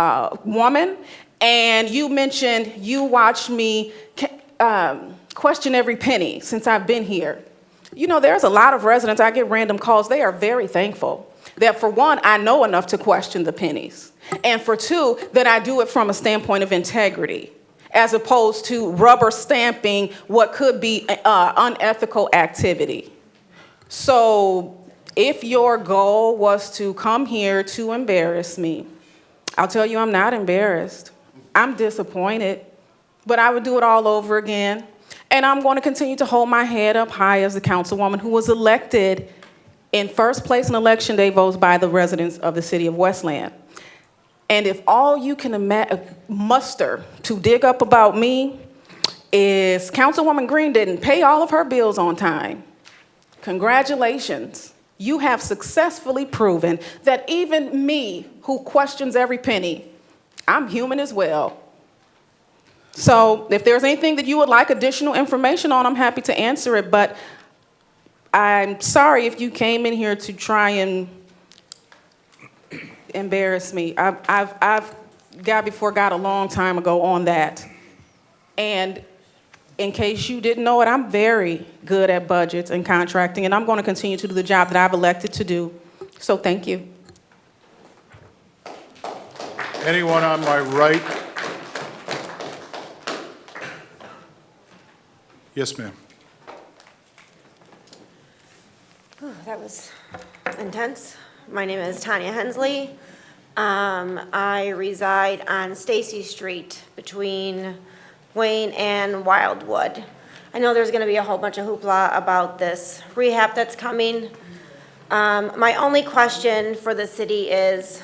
woman. And you mentioned you watched me question every penny since I've been here. You know, there's a lot of residents, I get random calls, they are very thankful that for one, I know enough to question the pennies. And for two, that I do it from a standpoint of integrity, as opposed to rubber stamping what could be unethical activity. So if your goal was to come here to embarrass me, I'll tell you I'm not embarrassed. I'm disappointed, but I would do it all over again. And I'm going to continue to hold my head up high as the councilwoman who was elected in first place in election day votes by the residents of the city of Westland. And if all you can muster to dig up about me is Councilwoman Green didn't pay all of her bills on time, congratulations. You have successfully proven that even me, who questions every penny, I'm human as well. So if there's anything that you would like additional information on, I'm happy to answer it. But I'm sorry if you came in here to try and embarrass me. I've got before God a long time ago on that. And in case you didn't know it, I'm very good at budgets and contracting, and I'm going to continue to do the job that I've elected to do. So thank you. Anyone on my right? Yes, ma'am. That was intense. My name is Tanya Hensley. I reside on Stacy Street between Wayne and Wildwood. I know there's going to be a whole bunch of hoopla about this rehab that's coming. My only question for the city is,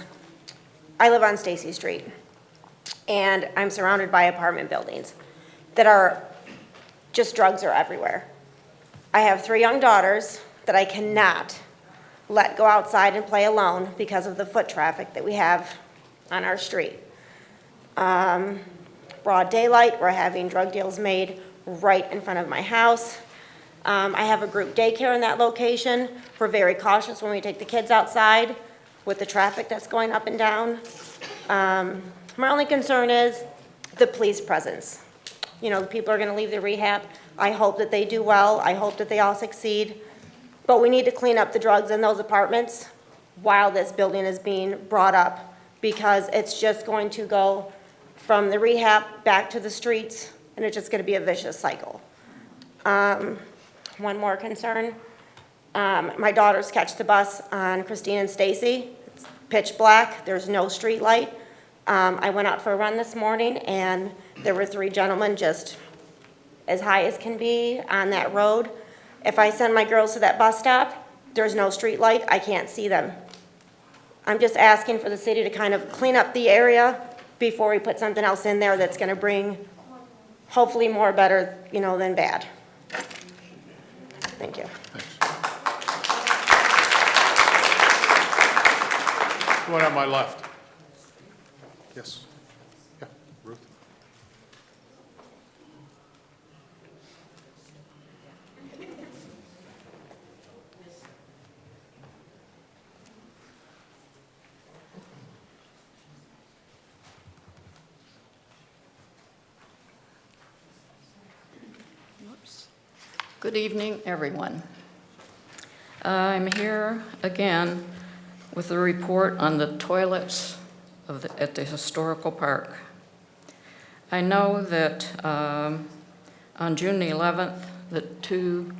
I live on Stacy Street, and I'm surrounded by apartment buildings that are, just drugs are everywhere. I have 3 young daughters that I cannot let go outside and play alone because of the foot traffic that we have on our street. Broad daylight, we're having drug deals made right in front of my house. I have a group daycare in that location. We're very cautious when we take the kids outside with the traffic that's going up and down. My only concern is the police presence. You know, the people are gonna leave the rehab. I hope that they do well. I hope that they all succeed. But we need to clean up the drugs in those apartments while this building is being brought up, because it's just going to go from the rehab back to the streets, and it's just gonna be a vicious cycle. One more concern. My daughters catch the bus on Christine and Stacy. It's pitch black, there's no street light. I went out for a run this morning, and there were 3 gentlemen just as high as can be on that road. If I send my girls to that bus stop, there's no street light, I can't see them. I'm just asking for the city to kind of clean up the area before we put something else in there that's gonna bring hopefully more better, you know, than bad. Thank you. One on my left. Yes. Yeah, Ruth. Good evening, everyone. I'm here again with a report on the toilets at the historical park. I know that on June the 11th, that two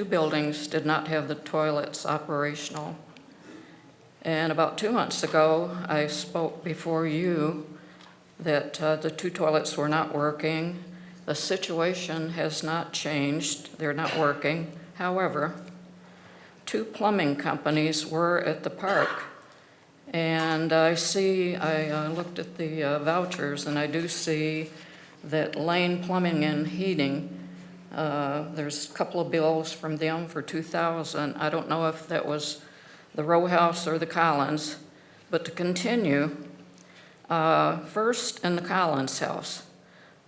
buildings did not have the toilets operational. And about 2 months ago, I spoke before you that the 2 toilets were not working. The situation has not changed. They're not working. However, 2 plumbing companies were at the park. And I looked at the vouchers, and I do see that Lane Plumbing and Heating, there's a couple of bills from them for $2,000. I don't know if that was the row house or the Collins. But to continue, first in the Collins house.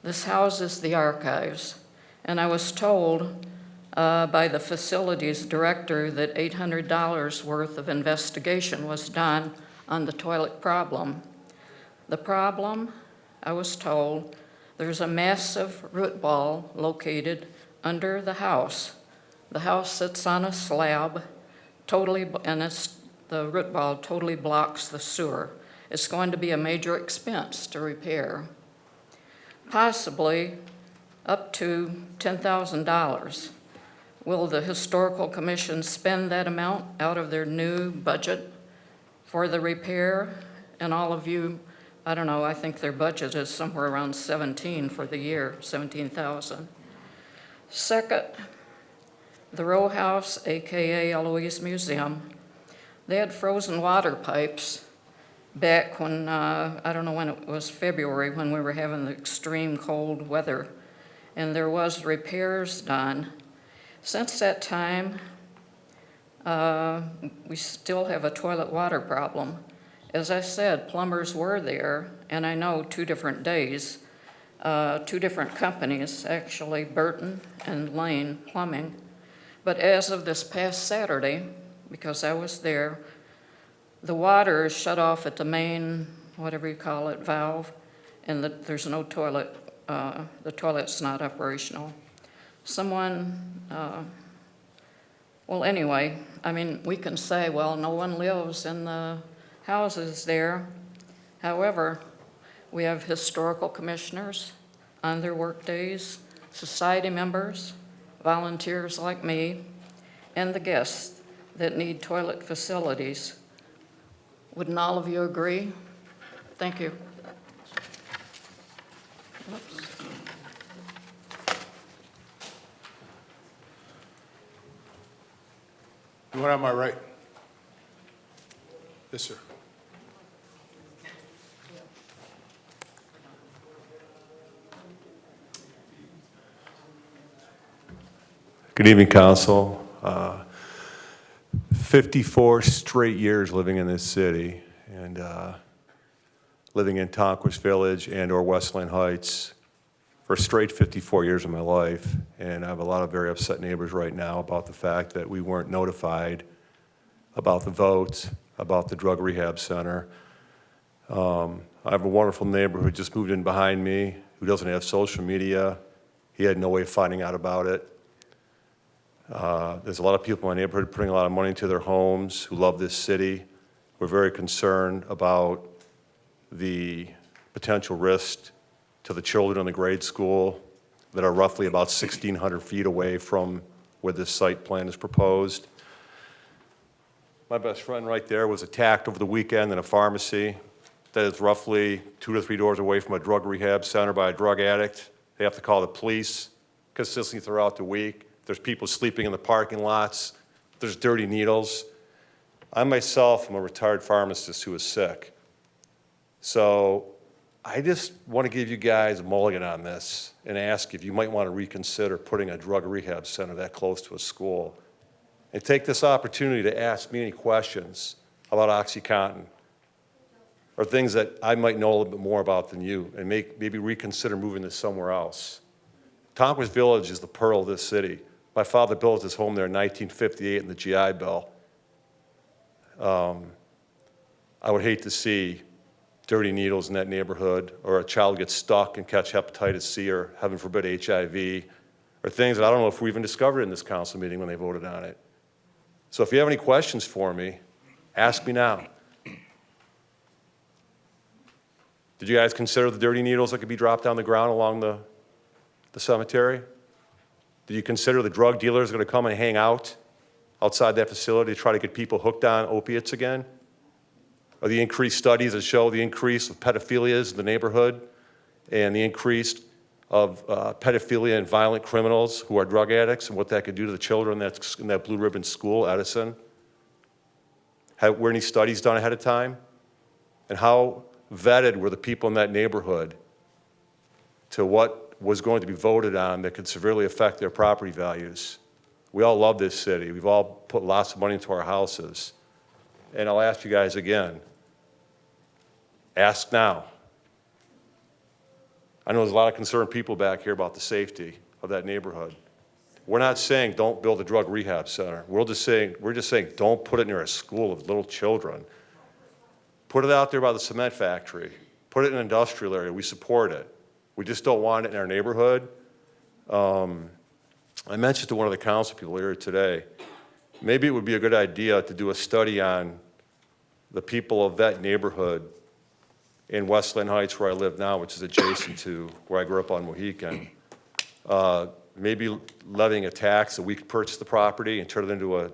This houses the archives, and I was told by the facilities director that $800 worth of investigation was done on the toilet problem. The problem, I was told, there's a massive root ball located under the house. The house sits on a slab, the root ball totally blocks the sewer. It's going to be a major expense to repair. Possibly up to $10,000. Will the Historical Commission spend that amount out of their new budget for the repair? And all of you, I don't know, I think their budget is somewhere around 17 for the year, 17,000. Second, the row house, AKA Eloise Museum, they had frozen water pipes back when, I don't know when it was, February, when we were having the extreme cold weather, and there was repairs done. Since that time, we still have a toilet water problem. As I said, plumbers were there, and I know 2 different days, 2 different companies, actually, Burton and Lane Plumbing. But as of this past Saturday, because I was there, the water is shut off at the main, whatever you call it, valve, and there's no toilet. The toilet's not operational. Well, anyway, I mean, we can say, well, no one lives in the houses there. However, we have historical commissioners on their work days, society members, volunteers like me, and the guests that need toilet facilities. Wouldn't all of you agree? Thank you. Oops. You want on my right? Yes, sir. Good evening, Council. 54 straight years living in this city and living in Tonquist Village and/or Westland Heights for a straight 54 years of my life. And I have a lot of very upset neighbors right now about the fact that we weren't notified about the vote, about the drug rehab center. I have a wonderful neighbor who just moved in behind me, who doesn't have social media. He had no way of finding out about it. There's a lot of people in my neighborhood putting a lot of money into their homes who love this city. We're very concerned about the potential risk to the children in the grade school that are roughly about 1,600 feet away from where this site plan is proposed. My best friend right there was attacked over the weekend in a pharmacy that is roughly 2 to 3 doors away from a drug rehab center by a drug addict. They have to call the police consistently throughout the week. There's people sleeping in the parking lots. There's dirty needles. I myself am a retired pharmacist who is sick. So I just want to give you guys a mulligan on this and ask if you might want to reconsider putting a drug rehab center that close to a school. And take this opportunity to ask me any questions about OxyContin or things that I might know a little bit more about than you, and maybe reconsider moving this somewhere else. Tonquist Village is the pearl of this city. My father built his home there in 1958 in the GI Bill. I would hate to see dirty needles in that neighborhood, or a child get stuck and catch hepatitis C, or heaven forbid HIV, or things that I don't know if we even discovered in this council meeting when they voted on it. So if you have any questions for me, ask me now. Did you guys consider the dirty needles that could be dropped down the ground along the cemetery? Did you consider the drug dealers going to come and hang out outside that facility to try to get people hooked on opiates again? Or the increased studies that show the increase of pedophilias in the neighborhood and the increase of pedophilia and violent criminals who are drug addicts, and what that could do to the children that's in that blue ribbon school, Edison? Were any studies done ahead of time? And how vetted were the people in that neighborhood to what was going to be voted on that could severely affect their property values? We all love this city. We've all put lots of money into our houses. And I'll ask you guys again, ask now. I know there's a lot of concerned people back here about the safety of that neighborhood. We're not saying don't build a drug rehab center. We're just saying don't put it near a school of little children. Put it out there by the cement factory. Put it in an industrial area. We support it. We just don't want it in our neighborhood. I mentioned to one of the council people here today, maybe it would be a good idea to do a study on the people of that neighborhood in Westland Heights, where I live now, which is adjacent to where I grew up on Mohican. Maybe levying a tax that we could purchase the property and turn it into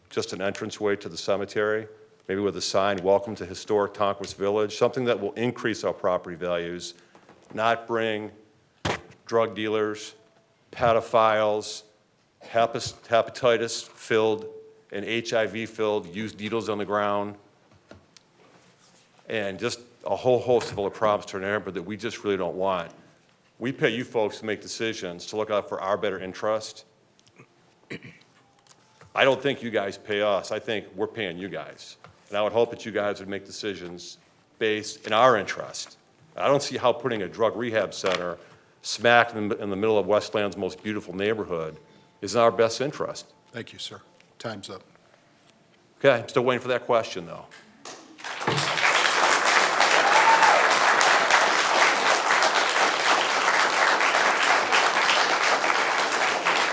just an entranceway to the cemetery, maybe with a sign, "Welcome to Historic Tonquist Village," something that will increase our property values, not bring drug dealers, pedophiles, hepatitis-filled and HIV-filled used needles on the ground, and just a whole host of other problems to our neighborhood that we just really don't want. We pay you folks to make decisions, to look out for our better interest. I don't think you guys pay us. I think we're paying you guys. And I would hope that you guys would make decisions based in our interest. I don't see how putting a drug rehab center smack in the middle of Westland's most beautiful neighborhood is in our best interest. Thank you, sir. Time's up. Okay, I'm still waiting for that question, though.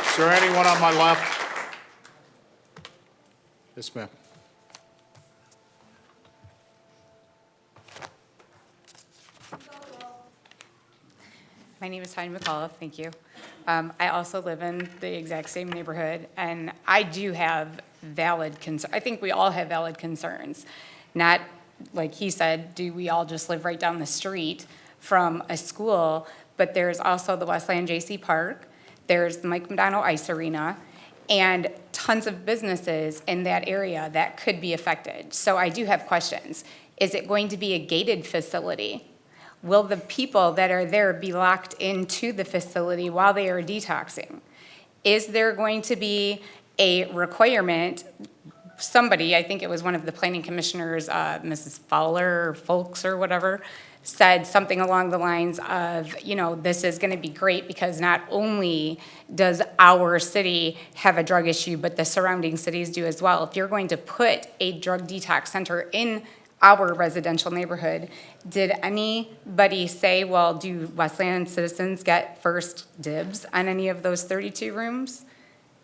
Is there anyone on my left? Yes, ma'am. My name is Tanya McAuliffe, thank you. I also live in the exact same neighborhood, and I do have valid concerns. I think we all have valid concerns. Not, like he said, do we all just live right down the street from a school, but there's also the Westland J.C. Park, there's the Mike McDonald Ice Arena, and tons of businesses in that area that could be affected. So I do have questions. Is it going to be a gated facility? Will the people that are there be locked into the facility while they are detoxing? Is there going to be a requirement? Somebody, I think it was one of the planning commissioners, Mrs. Fowler or Folks or whatever, said something along the lines of, this is going to be great because not only does our city have a drug issue, but the surrounding cities do as well. If you're going to put a drug detox center in our residential neighborhood, did anybody say, well, do Westland citizens get first dibs on any of those 32 rooms?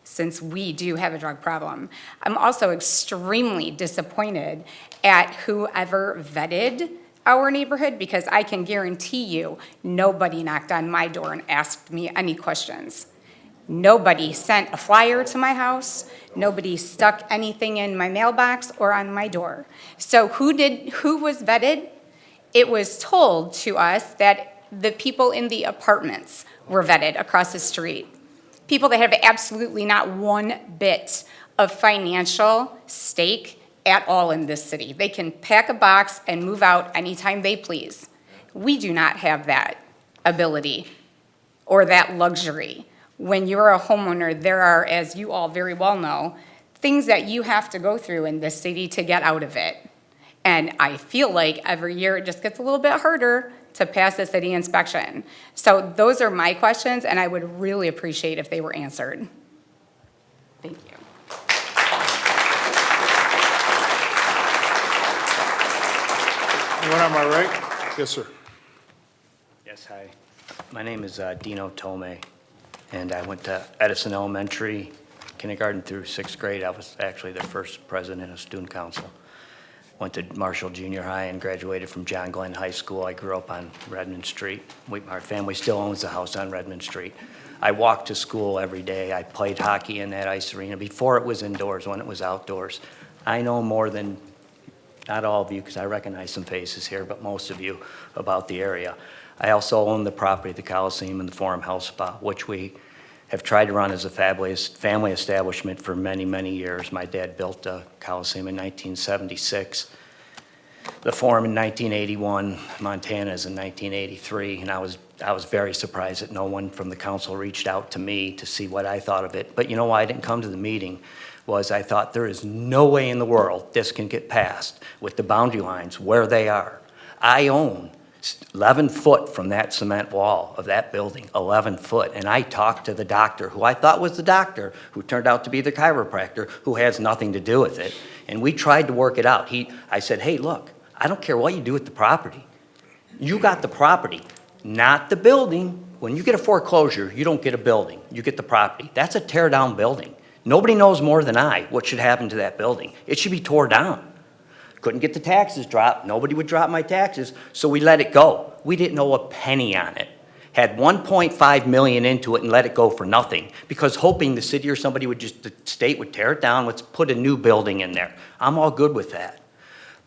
Since we do have a drug problem. I'm also extremely disappointed at whoever vetted our neighborhood, because I can guarantee you nobody knocked on my door and asked me any questions. Nobody sent a flyer to my house. Nobody stuck anything in my mailbox or on my door. So who was vetted? It was told to us that the people in the apartments were vetted across the street. People that have absolutely not one bit of financial stake at all in this city. They can pack a box and move out anytime they please. We do not have that ability or that luxury. When you're a homeowner, there are, as you all very well know, things that you have to go through in this city to get out of it. And I feel like every year it just gets a little bit harder to pass a city inspection. So those are my questions, and I would really appreciate if they were answered. Thank you. Anyone on my right? Yes, sir. Yes, hi. My name is Dino Tome, and I went to Edison Elementary, kindergarten through 6th grade. I was actually the first president of student council. Went to Marshall Junior High and graduated from John Glenn High School. I grew up on Redmond Street. Our family still owns the house on Redmond Street. I walked to school every day. I played hockey in that ice arena before it was indoors, when it was outdoors. I know more than, not all of you, because I recognize some faces here, but most of you about the area. I also own the property, the Coliseum and the Forum Health Spa, which we have tried to run as a family establishment for many, many years. My dad built the Coliseum in 1976, the Forum in 1981, Montana's in 1983, and I was very surprised that no one from the council reached out to me to see what I thought of it. But you know why I didn't come to the meeting? Was I thought there is no way in the world this can get passed with the boundary lines where they are. I own 11 foot from that cement wall of that building, 11 foot. And I talked to the doctor, who I thought was the doctor, who turned out to be the chiropractor, who has nothing to do with it. And we tried to work it out. I said, hey, look, I don't care what you do with the property. You got the property, not the building. When you get a foreclosure, you don't get a building, you get the property. That's a tear down building. Nobody knows more than I what should happen to that building. It should be tore down. Couldn't get the taxes dropped. Nobody would drop my taxes, so we let it go. We didn't know a penny on it. Had 1.5 million into it and let it go for nothing, because hoping the city or somebody would the state would tear it down, let's put a new building in there. I'm all good with that.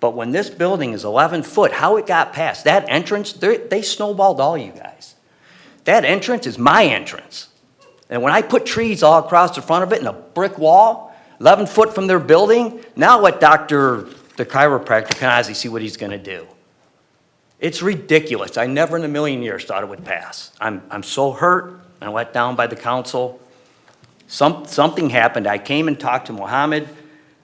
But when this building is 11 foot, how it got past, that entrance, they snowballed all you guys. That entrance is my entrance. And when I put trees all across the front of it and a brick wall, 11 foot from their building, now what the chiropractor can honestly see what he's going to do. It's ridiculous. I never in a million years thought it would pass. I'm so hurt and let down by the council. Something happened. I came and talked to Mohammed.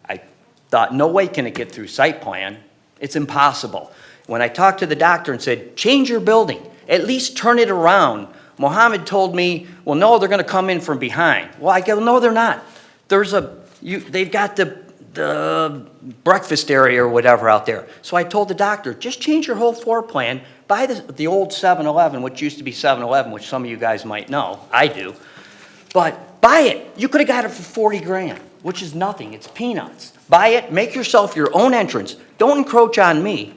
I thought, no way can it get through site plan. It's impossible. When I talked to the doctor and said, change your building, at least turn it around, Mohammed told me, well, no, they're going to come in from behind. Well, I go, no, they're not. They've got the breakfast area or whatever out there. So I told the doctor, just change your whole floor plan, buy the old 7-Eleven, which used to be 7-Eleven, which some of you guys might know, I do. But buy it. You could have got it for 40 grand, which is nothing, it's peanuts. Buy it, make yourself your own entrance. Don't encroach on me.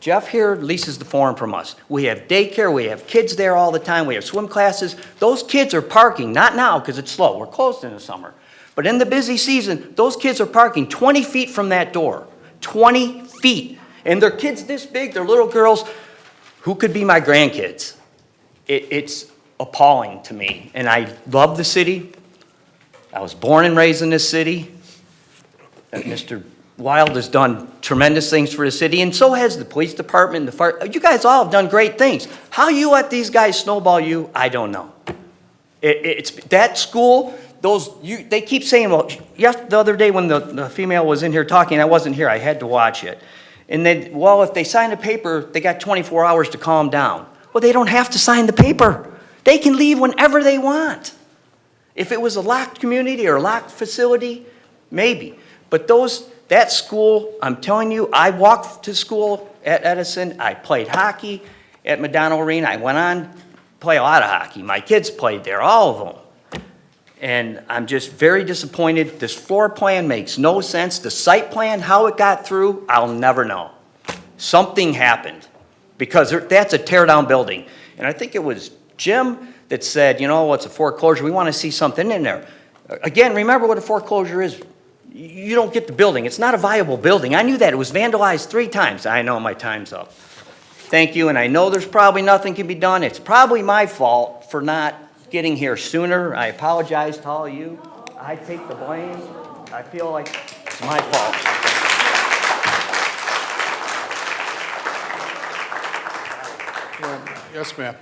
Jeff here leases the Forum from us. We have daycare, we have kids there all the time, we have swim classes. Those kids are parking, not now because it's slow, we're closed in the summer. But in the busy season, those kids are parking 20 feet from that door. 20 feet. And they're kids this big, they're little girls who could be my grandkids. It's appalling to me. And I love the city. I was born and raised in this city. Mr. Wild has done tremendous things for the city, and so has the police department, the fire. You guys all have done great things. How you let these guys snowball you, I don't know. It's that school, they keep saying, well, the other day when the female was in here talking, I wasn't here, I had to watch it. And then, well, if they sign a paper, they got 24 hours to calm down. Well, they don't have to sign the paper. They can leave whenever they want. If it was a locked community or a locked facility, maybe. But that school, I'm telling you, I walked to school at Edison. I played hockey at Madonna Arena. I went on to play a lot of hockey. My kids played there, all of them. And I'm just very disappointed. This floor plan makes no sense. The site plan, how it got through, I'll never know. Something happened because that's a tear-down building. And I think it was Jim that said, you know, it's a foreclosure. We want to see something in there. Again, remember what a foreclosure is. You don't get the building. It's not a viable building. I knew that. It was vandalized 3 times. I know my time's up. Thank you, and I know there's probably nothing can be done. It's probably my fault for not getting here sooner. I apologize to all of you. I take the blame. I feel like it's my fault. Yes, ma'am.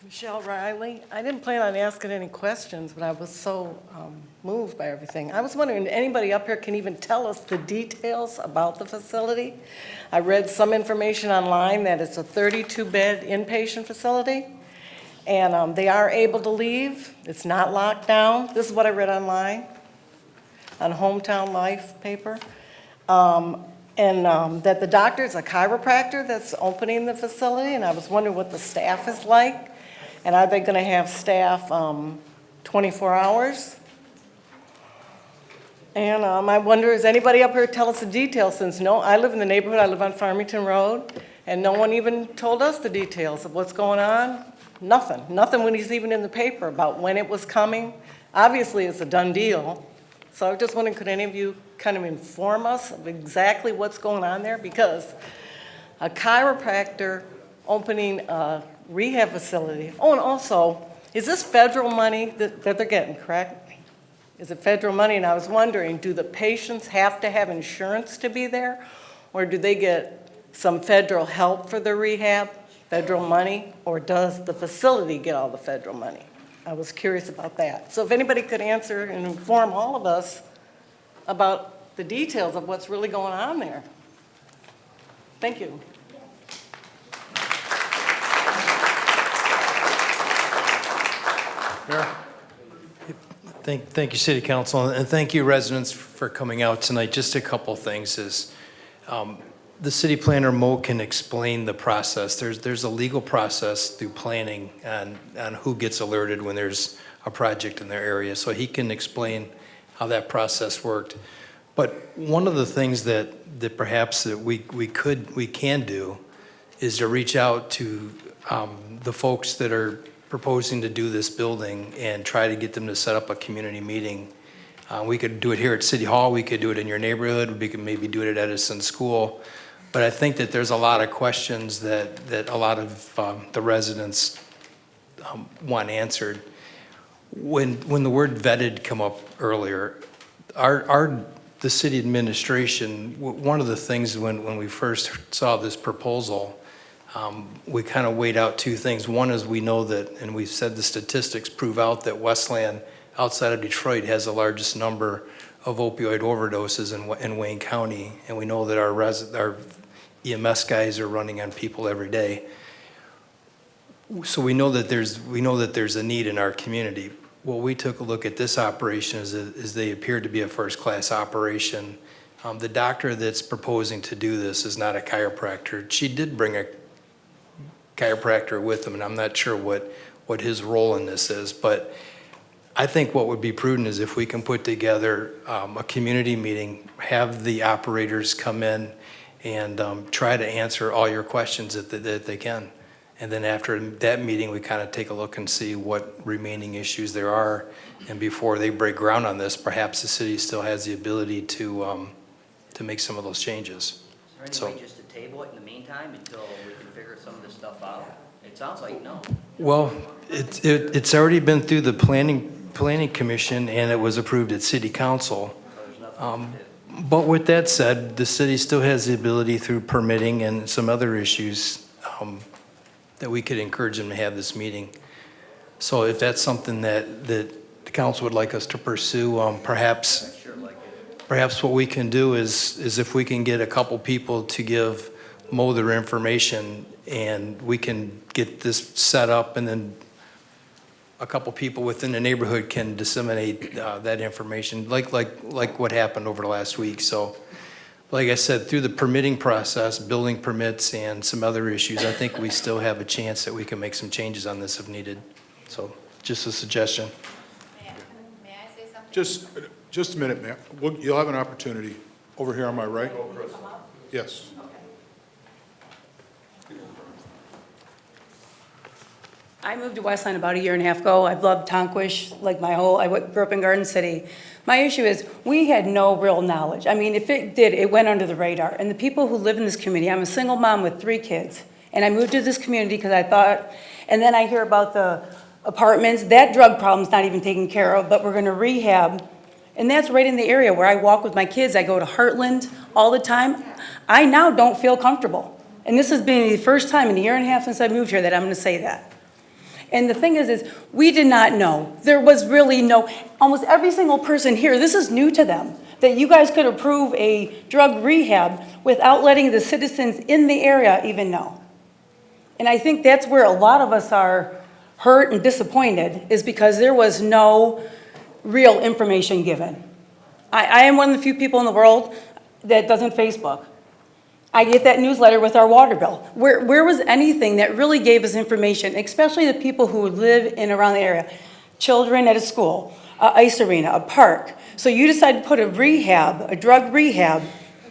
Michelle Riley. I didn't plan on asking any questions, but I was so moved by everything. I was wondering, anybody up here can even tell us the details about the facility? I read some information online that it's a 32-bed inpatient facility, and they are able to leave. It's not locked down. This is what I read online on Hometown Life paper. That the doctor is a chiropractor that's opening the facility, and I was wondering what the staff is like. And are they going to have staff 24 hours? And I wonder, is anybody up here tell us the details, since I live in the neighborhood, I live on Farmington Road, and no one even told us the details of what's going on. Nothing when he's even in the paper about when it was coming. Obviously, it's a done deal. So I was just wondering, could any of you kind of inform us of exactly what's going on there? Because a chiropractor opening a rehab facility. Oh, and also, is this federal money that they're getting, correct? Is it federal money? And I was wondering, do the patients have to have insurance to be there? Or do they get some federal help for their rehab, federal money? Or does the facility get all the federal money? I was curious about that. So if anybody could answer and inform all of us about the details of what's really going on there. Thank you. Thank you, City Council, and thank you, residents, for coming out tonight. Just a couple things is, the city planner, Mo, can explain the process. There's a legal process through planning on who gets alerted when there's a project in their area, so he can explain how that process worked. But one of the things that perhaps that we can do is to reach out to the folks that are proposing to do this building and try to get them to set up a community meeting. We could do it here at City Hall, we could do it in your neighborhood, we could maybe do it at Edison School. But I think that there's a lot of questions that a lot of the residents want answered. When the word vetted come up earlier, the city administration, one of the things when we first saw this proposal, we kind of weighed out 2 things. One is we know that, and we've said the statistics prove out that Westland, outside of Detroit, has the largest number of opioid overdoses in Wayne County, and we know that our EMS guys are running on people every day. So we know that there's a need in our community. Well, we took a look at this operation as they appeared to be a first-class operation. The doctor that's proposing to do this is not a chiropractor. She did bring a chiropractor with him, and I'm not sure what his role in this is, but I think what would be prudent is if we can put together a community meeting, have the operators come in and try to answer all your questions that they can. And then after that meeting, we kind of take a look and see what remaining issues there are. And before they break ground on this, perhaps the city still has the ability to to make some of those changes. Is there any way just to table it in the meantime until we can figure some of this stuff out? It sounds like no. Well, it's already been through the planning commission, and it was approved at city council. But with that said, the city still has the ability through permitting and some other issues that we could encourage them to have this meeting. So if that's something that the council would like us to pursue, perhaps what we can do is if we can get a couple people to give Mo their information, and we can get this set up, and then a couple people within the neighborhood can disseminate that information, like what happened over the last week. So, like I said, through the permitting process, building permits and some other issues, I think we still have a chance that we can make some changes on this if needed. So, just a suggestion. May I say something? Just a minute, ma'am. You'll have an opportunity. Over here on my right? Yes. I moved to Westland about 1.5 years ago. I've loved Tonquish I grew up in Garden City. My issue is we had no real knowledge. I mean, if it did, it went under the radar. And the people who live in this community, I'm a single mom with 3 kids. And I moved to this community because I thought, and then I hear about the apartments. That drug problem's not even taken care of, but we're going to rehab. And that's right in the area where I walk with my kids. I go to Heartland all the time. I now don't feel comfortable. And this has been the first time in 1.5 years since I moved here that I'm going to say that. And the thing is we did not know. There was really almost every single person here, this is new to them, that you guys could approve a drug rehab without letting the citizens in the area even know. And I think that's where a lot of us are hurt and disappointed, is because there was no real information given. I am one of the few people in the world that doesn't Facebook. I get that newsletter with our water bill. Where was anything that really gave us information, especially the people who live in around the area? Children at a school, an ice arena, a park. So you decided to put a drug rehab,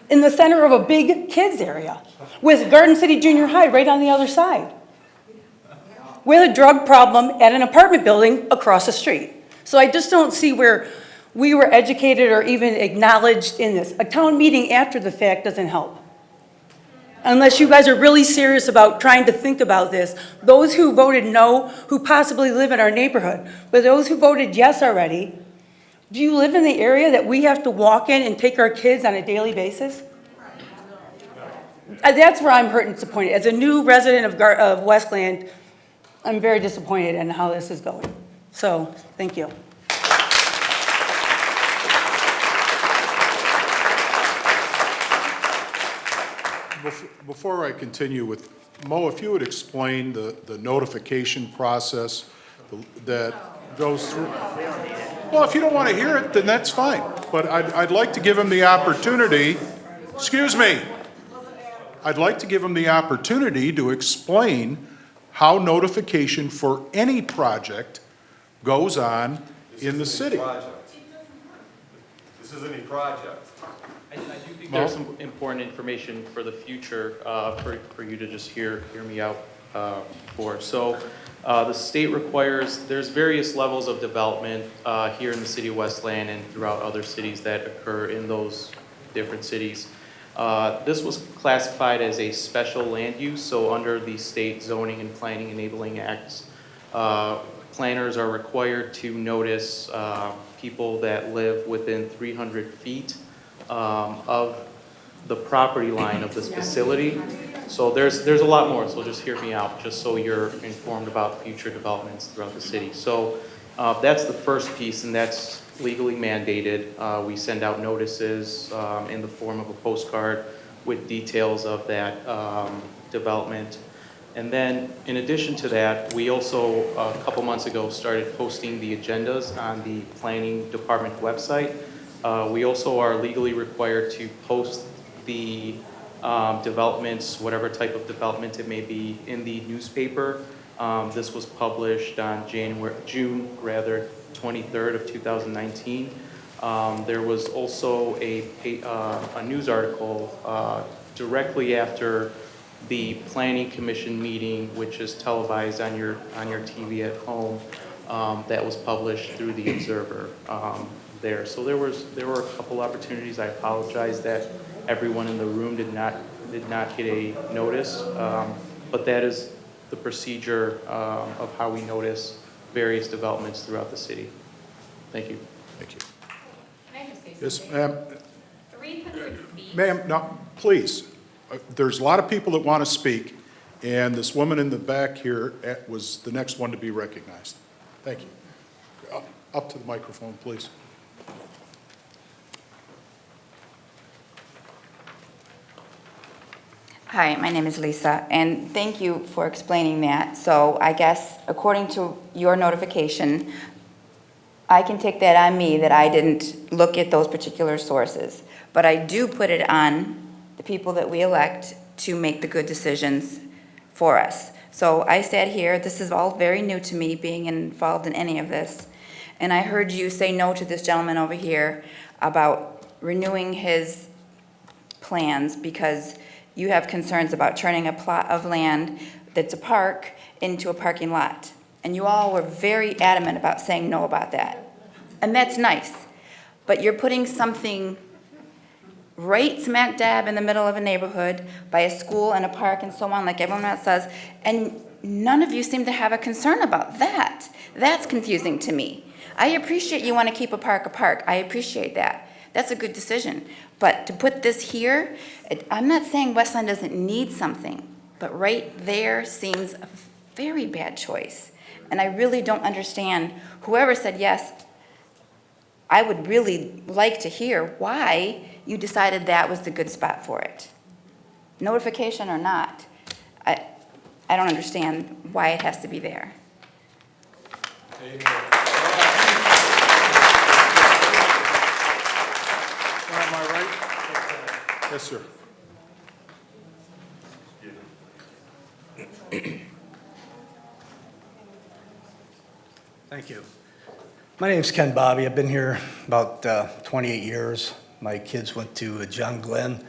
in the center of a big kids area with Garden City Junior High right on the other side, with a drug problem at an apartment building across the street. So I just don't see where we were educated or even acknowledged in this. A town meeting after the fact doesn't help. Unless you guys are really serious about trying to think about this. Those who voted no, who possibly live in our neighborhood, but those who voted yes already, do you live in the area that we have to walk in and take our kids on a daily basis? That's where I'm hurt and disappointed. As a new resident of Westland, I'm very disappointed in how this is going. So, thank you. Before I continue with, Mo, if you would explain the notification process that goes through. Well, if you don't want to hear it, then that's fine. But I'd like to give him the opportunity, excuse me. I'd like to give him the opportunity to explain how notification for any project goes on in the city. This is any project. I do think there's some important information for the future for you to just hear me out for. So the state requires, there's various levels of development here in the city of Westland and throughout other cities that occur in those different cities. This was classified as a special land use, so under the State Zoning and Planning Enabling Acts, planners are required to notice people that live within 300 feet of the property line of this facility. So there's a lot more, so just hear me out, just so you're informed about future developments throughout the city. So that's the first piece, and that's legally mandated. We send out notices in the form of a postcard with details of that development. And then, in addition to that, we also, a couple months ago, started posting the agendas on the planning department website. We also are legally required to post the developments, whatever type of development it may be, in the newspaper. This was published on June 23rd of 2019. There was also a news article directly after the Planning Commission meeting, which is televised on your TV at home. that was published through the Observer there. So there were a couple opportunities. I apologize that everyone in the room did not get a notice, but that is the procedure of how we notice various developments throughout the city. Thank you. Thank you. Can I just say Yes, something? ma'am. 300 feet. Ma'am, no, please. There's a lot of people that want to speak, and this woman in the back here was the next one to be recognized. Thank you. Up to the microphone, please. Hi, my name is Lisa, and thank you for explaining that. So I guess according to your notification, I can take that on me that I didn't look at those particular sources. But I do put it on the people that we elect to make the good decisions for us. So I sat here, this is all very new to me, being involved in any of this. And I heard you say no to this gentleman over here about renewing his plans because you have concerns about turning a plot of land that's a park into a parking lot. And you all were very adamant about saying no about that. And that's nice. But you're putting something right smack dab in the middle of a neighborhood by a school and a park and so on, like everyone else says, and none of you seem to have a concern about that. That's confusing to me. I appreciate you want to keep a park. I appreciate that. That's a good decision. But to put this here, I'm not saying Westland doesn't need something, but right there seems a very bad choice. And I really don't understand, whoever said yes, I would really like to hear why you decided that was the good spot for it. Notification or not, I don't understand why it has to be there. Amen. Am I right? Yes, sir. Thank you. My name's Ken Bobby. I've been here about 28 years. My kids went to John Glenn.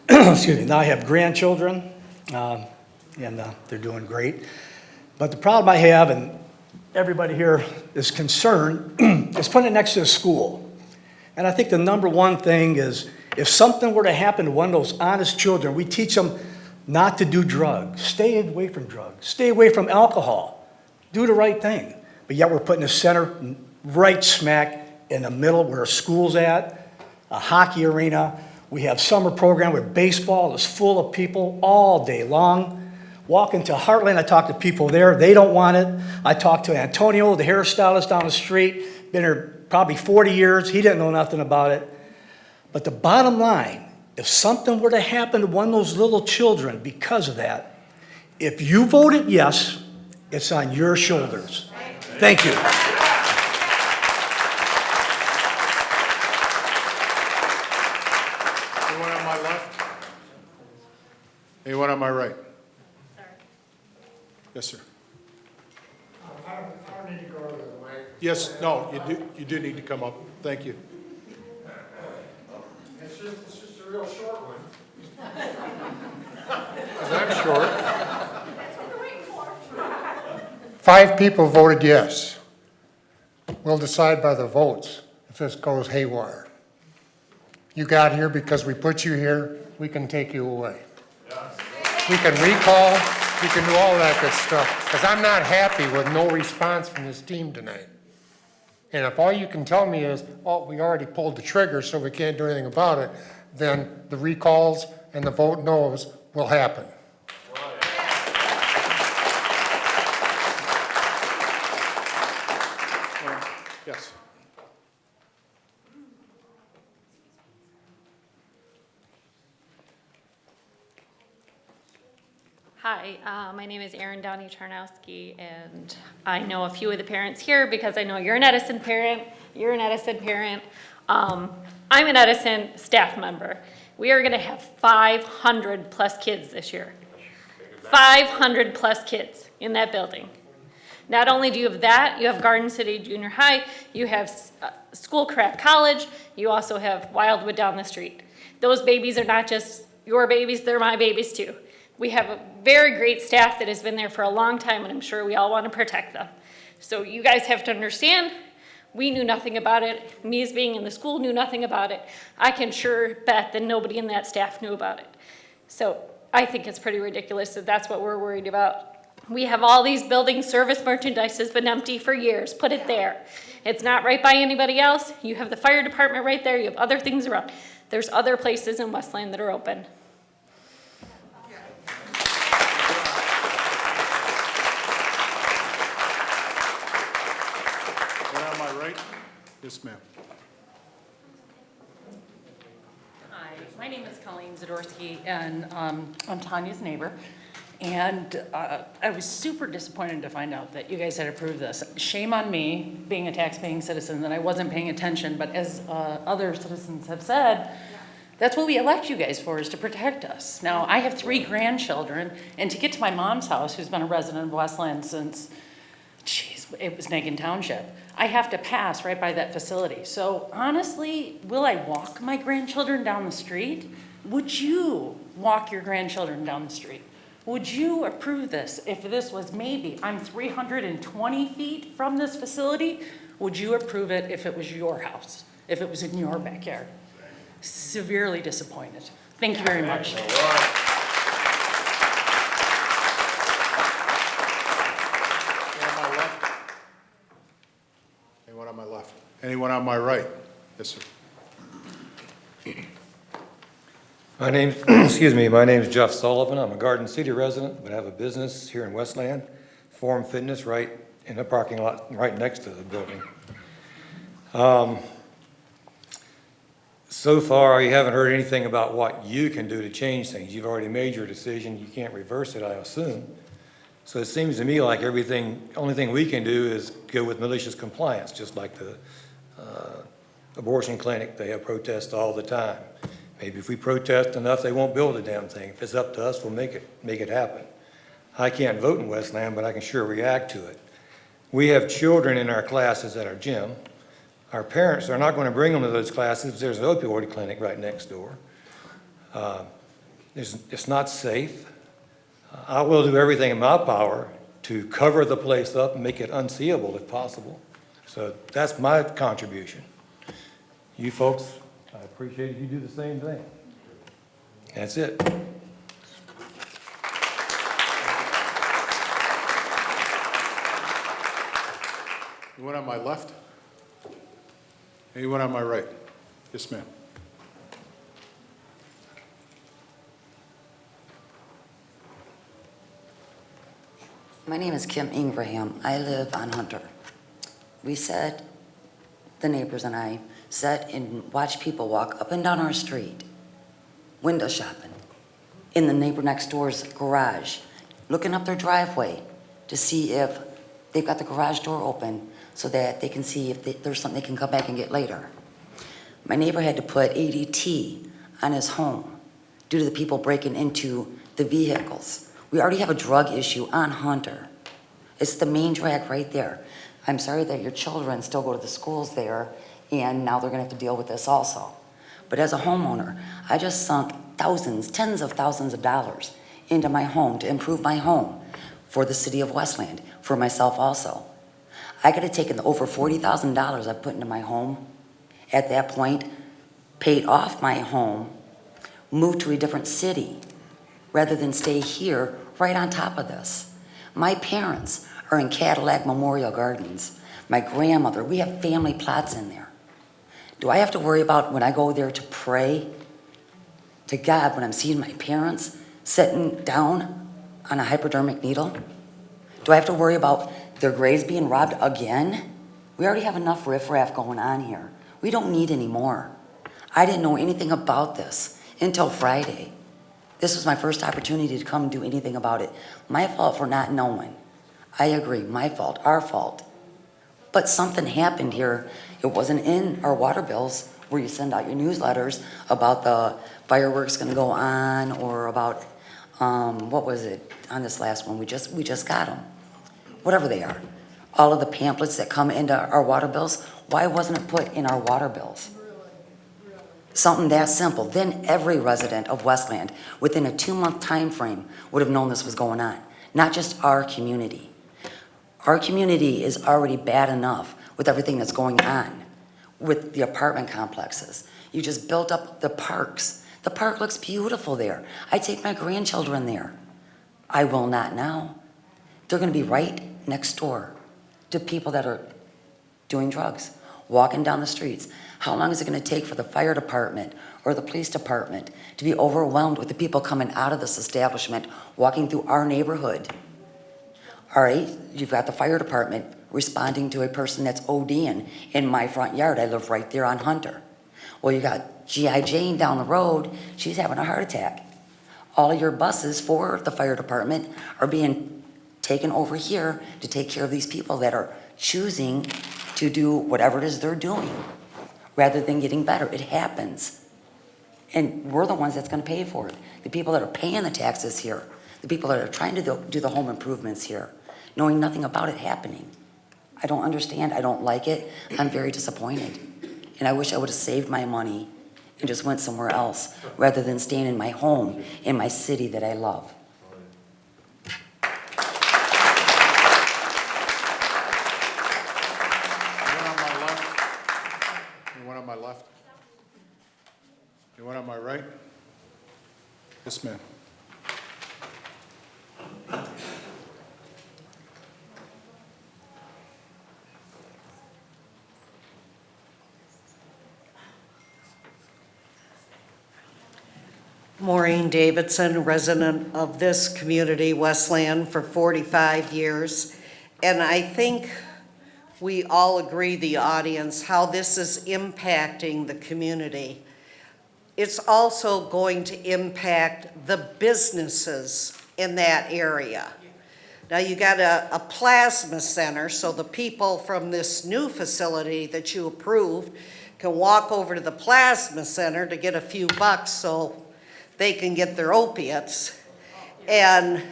Excuse me. Now I have grandchildren, and they're doing great. But the problem I have, and everybody here is concerned, is putting it next to a school. And I think the number one thing is if something were to happen to one of those honest children, we teach them not to do drugs, stay away from drugs, stay away from alcohol, do the right thing. But yet we're putting a center right smack in the middle where a school's at, a hockey arena. We have summer program where baseball is full of people all day long. Walk into Heartland, I talk to people there, they don't want it. I talked to Antonio, the hairstylist down the street, been here probably 40 years, he didn't know nothing about it. But the bottom line, if something were to happen to one of those little children because of that, if you voted yes, it's on your shoulders. Thank you. Anyone on my left? Anyone on my right? Yes, sir. I don't need to go to the mic. Yes, no, you do need to come up. Thank you. It's just a real short one. I'm short. 5 people voted yes. We'll decide by the votes if this goes haywire. You got here because we put you here, we can take you away. We can recall, we can do all that good stuff, because I'm not happy with no response from this team tonight. And if all you can tell me is, oh, we already pulled the trigger, so we can't do anything about it, then the recalls and the vote no's will happen. Yes. Hi, my name is Erin Downey Charnowski, and I know a few of the parents here because I know you're an Edison parent, you're an Edison parent. I'm an Edison staff member. We are gonna have 500 plus kids this year. 500 plus kids in that building. Not only do you have that, you have Garden City Junior High, you have Schoolcraft College, you also have Wildwood down the street. Those babies are not just your babies, they're my babies too. We have a very great staff that has been there for a long time, and I'm sure we all want to protect them. So you guys have to understand, we knew nothing about it. Me as being in the school knew nothing about it. I can sure bet that nobody in that staff knew about it. So I think it's pretty ridiculous that that's what we're worried about. We have all these building service merchandise has been empty for years. Put it there. It's not right by anybody else. You have the fire department right there. You have other things around. There's other places in Westland that are open. Am I right? Yes, ma'am. Hi, my name is Colleen Zadorsky, and I'm Tanya's neighbor. And I was super disappointed to find out that you guys had approved this. Shame on me, being a tax-paying citizen, that I wasn't paying attention. But as other citizens have said, that's what we elect you guys for, is to protect us. Now, I have 3 grandchildren, and to get to my mom's house, who's been a resident of Westland since, it was Negan Township, I have to pass right by that facility. So honestly, will I walk my grandchildren down the street? Would you walk your grandchildren down the street? Would you approve this if this was maybe, I'm 320 feet from this facility? Would you approve it if it was your house, if it was in your backyard? Severely disappointed. Thank you very much. Anyone on my left? Anyone on my right? Yes, sir. My name's Jeff Sullivan. I'm a Garden City resident, but I have a business here in Westland, Forum Fitness, right in the parking lot, right next to the building. So far, you haven't heard anything about what you can do to change things. You've already made your decision. You can't reverse it, I assume. So it seems to me like only thing we can do is go with malicious compliance, just like the abortion clinic. They have protests all the time. Maybe if we protest enough, they won't build a damn thing. If it's up to us, we'll make it happen. I can't vote in Westland, but I can sure react to it. We have children in our classes at our gym. Our parents are not going to bring them to those classes. There's an opioid clinic right next door. It's not safe. I will do everything in my power to cover the place up and make it unseeable if possible. So that's my contribution. You folks, I appreciate if you do the same thing. That's it. Anyone on my left? Anyone on my right? Yes, ma'am. My name is Kim Ingraham. I live on Hunter. We sat, the neighbors and I, sat and watched people walk up and down our street, window shopping, in the neighbor next door's garage, looking up their driveway to see if they've got the garage door open so that they can see if there's something they can come back and get later. My neighbor had to put ADT on his home due to the people breaking into the vehicles. We already have a drug issue on Hunter. It's the main drag right there. I'm sorry that your children still go to the schools there, and now they're gonna have to deal with this also. But as a homeowner, I just sunk thousands, tens of thousands of dollars into my home to improve my home for the city of Westland, for myself also. I could have taken the over $40,000 I've put into my home at that point, paid off my home, moved to a different city, rather than stay here right on top of this. My parents are in Cadillac Memorial Gardens. My grandmother, we have family plots in there. Do I have to worry about when I go there to pray to God when I'm seeing my parents sitting down on a hypodermic needle? Do I have to worry about their graves being robbed again? We already have enough riffraff going on here. We don't need any more. I didn't know anything about this until Friday. This was my first opportunity to come do anything about it. My fault for not knowing. I agree, my fault, our fault. But something happened here. It wasn't in our water bills where you send out your newsletters about the fireworks gonna go on, or about, what was it on this last one? We just got them. Whatever they are. All of the pamphlets that come into our water bills, why wasn't it put in our water bills? Something that simple. Then every resident of Westland, within a 2-month time frame, would have known this was going on. Not just our community. Our community is already bad enough with everything that's going on with the apartment complexes. You just built up the parks. The park looks beautiful there. I take my grandchildren there. I will not now. They're gonna be right next door to people that are doing drugs, walking down the streets. How long is it gonna take for the fire department or the police department to be overwhelmed with the people coming out of this establishment, walking through our neighborhood? All right, you've got the fire department responding to a person that's ODing in my front yard. I live right there on Hunter. Well, you got G.I. Jane down the road. She's having a heart attack. All of your buses for the fire department are being taken over here to take care of these people that are choosing to do whatever it is they're doing rather than getting better. It happens. And we're the ones that's going to pay for it. The people that are paying the taxes here, the people that are trying to do the home improvements here, knowing nothing about it happening. I don't understand. I don't like it. I'm very disappointed. And I wish I would have saved my money and just went somewhere else rather than staying in my home, in my city that I love. Anyone on my left? Anyone on my right? Yes, ma'am. Maureen Davidson, resident of this community, Westland, for 45 years. And I think we all agree, the audience, how this is impacting the community. It's also going to impact the businesses in that area. Now you got a plasma center, so the people from this new facility that you approved can walk over to the plasma center to get a few bucks so they can get their opiates. And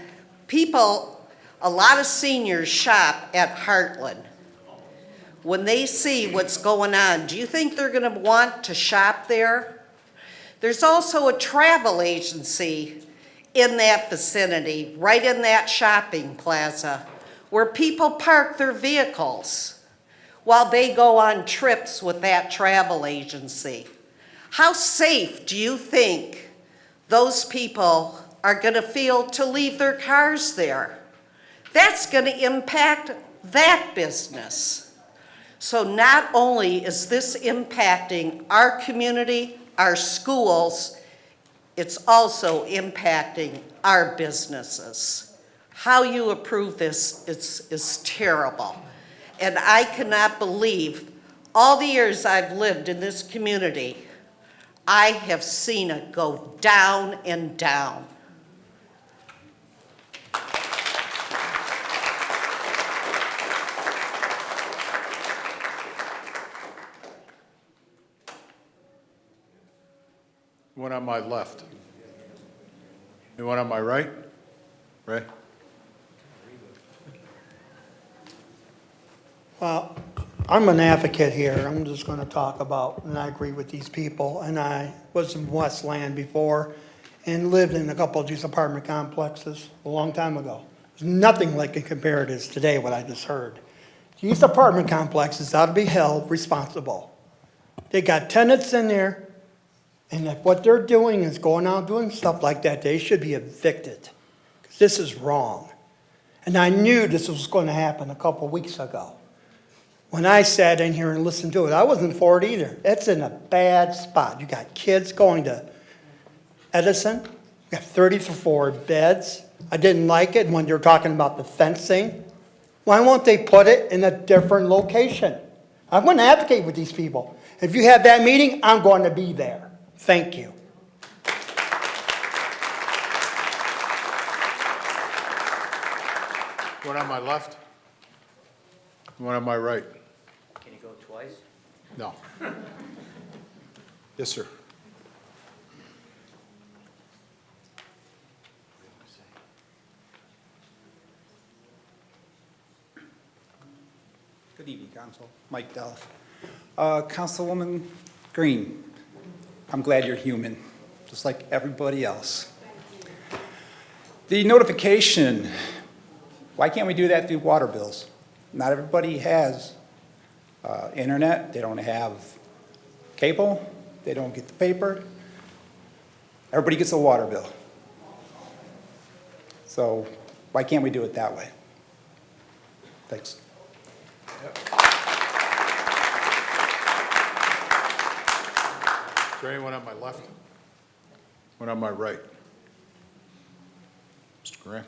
people, a lot of seniors shop at Heartland. When they see what's going on, do you think they're gonna want to shop there? There's also a travel agency in that vicinity, right in that shopping plaza, where people park their vehicles while they go on trips with that travel agency. How safe do you think those people are gonna feel to leave their cars there? That's gonna impact that business. So not only is this impacting our community, our schools, it's also impacting our businesses. How you approve this is terrible. And I cannot believe all the years I've lived in this community, I have seen it go down and down. Anyone on my left? Anyone on my right? Ray? Well, I'm an advocate here. I'm just going to talk about, and I agree with these people. And I was in Westland before and lived in a couple of these apartment complexes a long time ago. There's nothing like it compared to today, what I just heard. These apartment complexes ought to be held responsible. They got tenants in there, and if what they're doing is going out doing stuff like that, they should be evicted. 'Cause this is wrong. And I knew this was going to happen a couple weeks ago. When I sat in here and listened to it, I wasn't for it either. It's in a bad spot. You got kids going to Edison. You got 34 beds. I didn't like it when they were talking about the fencing. Why won't they put it in a different location? I'm going to advocate with these people. If you have that meeting, I'm going to be there. Thank you. One on my left? One on my right? Can you go twice? No. Yes, sir. Good evening, Council. Mike Delph. Councilwoman Green, I'm glad you're human, just like everybody else. The notification, why can't we do that through water bills? Not everybody has internet, they don't have cable, they don't get the paper. Everybody gets a water bill. So why can't we do it that way? Thanks. Is there anyone on my left? One on my right? Mr. Graham?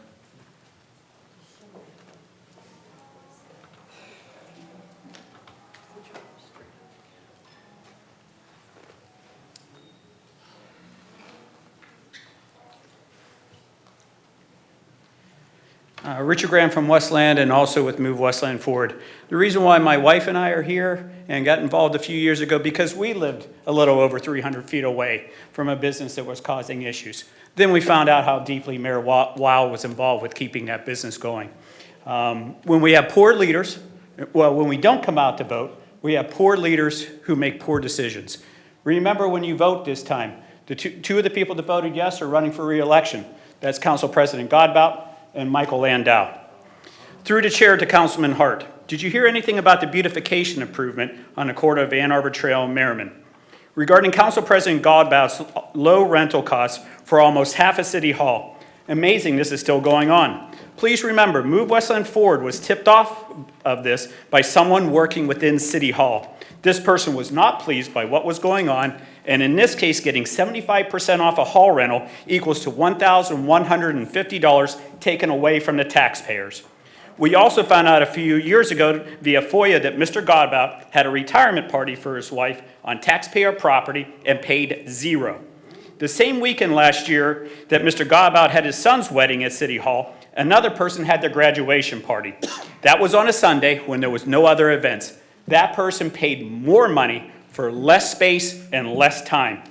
Richard Graham from Westland and also with Move Westland Forward. The reason why my wife and I are here and got involved a few years ago, because we lived a little over 300 feet away from a business that was causing issues. Then we found out how deeply Mayor Weil was involved with keeping that business going. When we have poor leaders, well, when we don't come out to vote, we have poor leaders who make poor decisions. Remember when you vote this time, the two of the people that voted yes are running for re-election. That's Council President Godbout and Michael Landau. Through the chair to Councilman Hart, did you hear anything about the beautification improvement on the corner of Ann Arbor Trail and Merriman? Regarding Council President Godbout's low rental costs for almost half a city hall. Amazing this is still going on. Please remember, Move Westland Forward was tipped off of this by someone working within City Hall. This person was not pleased by what was going on, and in this case, getting 75% off a hall rental equals to $1,150 taken away from the taxpayers. We also found out a few years ago via FOIA that Mr. Godbout had a retirement party for his wife on taxpayer property and paid zero. The same weekend last year that Mr. Godbout had his son's wedding at City Hall, another person had their graduation party. That was on a Sunday when there was no other events. That person paid more money for less space and less time.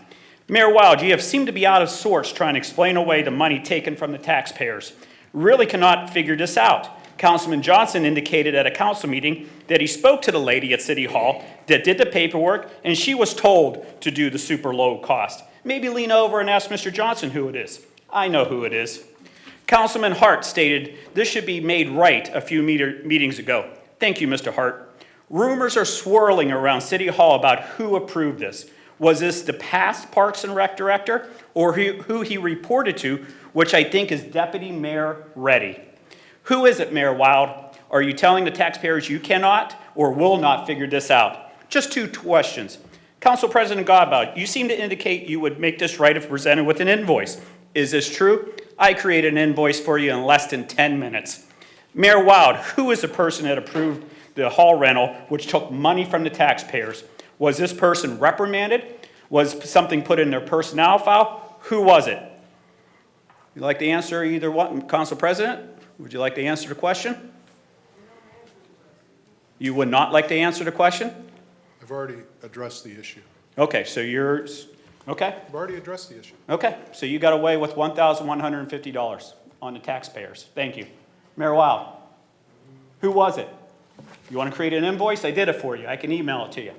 Mayor Wild, you have seemed to be out of sorts trying to explain away the money taken from the taxpayers. Really cannot figure this out. Councilman Johnson indicated at a council meeting that he spoke to the lady at City Hall that did the paperwork, and she was told to do the super low cost. Maybe lean over and ask Mr. Johnson who it is. I know who it is. Councilman Hart stated this should be made right a few meetings ago. Thank you, Mr. Hart. Rumors are swirling around City Hall about who approved this. Was this the past Parks and Rec director or who he reported to, which I think is Deputy Mayor Reddy? Who is it, Mayor Wild? Are you telling the taxpayers you cannot or will not figure this out? Just two questions. Council President Godbout, you seem to indicate you would make this right if presented with an invoice. Is this true? I created an invoice for you in less than 10 minutes. Mayor Wild, who is the person that approved the hall rental, which took money from the taxpayers? Was this person reprimanded? Was something put in their personnel file? Who was it? You'd like to answer either one, Council President? Would you like to answer the question? You would not like to answer the question? I've already addressed the issue. Okay, so yours, okay. I've already addressed the issue. Okay, so you got away with $1,150 on the taxpayers. Thank you. Mayor Wild, who was it? You want to create an invoice? I did it for you. I can email it to you.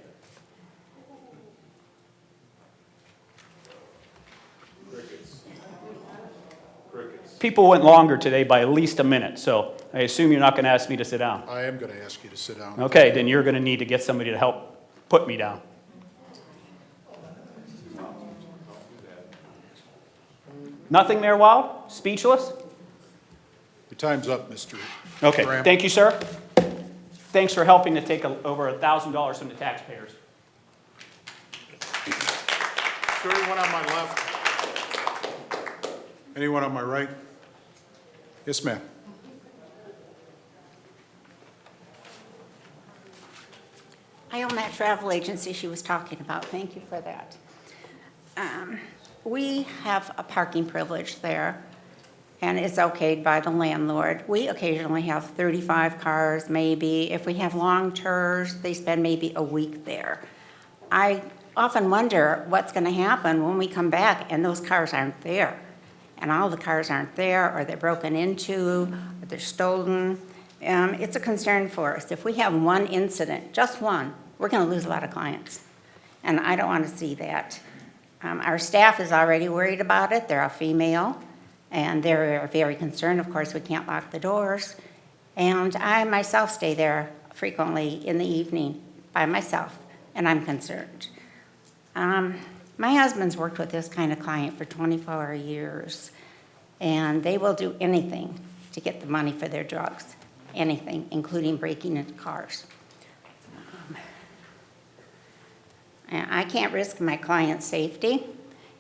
People went longer today by at least a minute, so I assume you're not going to ask me to sit down. I am going to ask you to sit down. Okay, then you're going to need to get somebody to help put me down. Nothing, Mayor Wild? Speechless? Your time's up, Mr. Okay, Graham. thank you, sir. Thanks for helping to take over $1,000 from the taxpayers. Is there anyone on my left? Anyone on my right? Yes, ma'am. I own that travel agency she was talking about. Thank you for that. We have a parking privilege there, and it's okayed by the landlord. We occasionally have 35 cars, maybe. If we have long tours, they spend maybe a week there. I often wonder what's going to happen when we come back and those cars aren't there. And all the cars aren't there, or they're broken into, or they're stolen. It's a concern for us. If we have one incident, just one, we're going to lose a lot of clients. And I don't want to see that. Our staff is already worried about it. They're a female, and they're very concerned. Of course, we can't lock the doors. And I myself stay there frequently in the evening by myself, and I'm concerned. My husband's worked with this kind of client for 24 years, and they will do anything to get the money for their drugs, anything, including breaking into cars. And I can't risk my client's safety.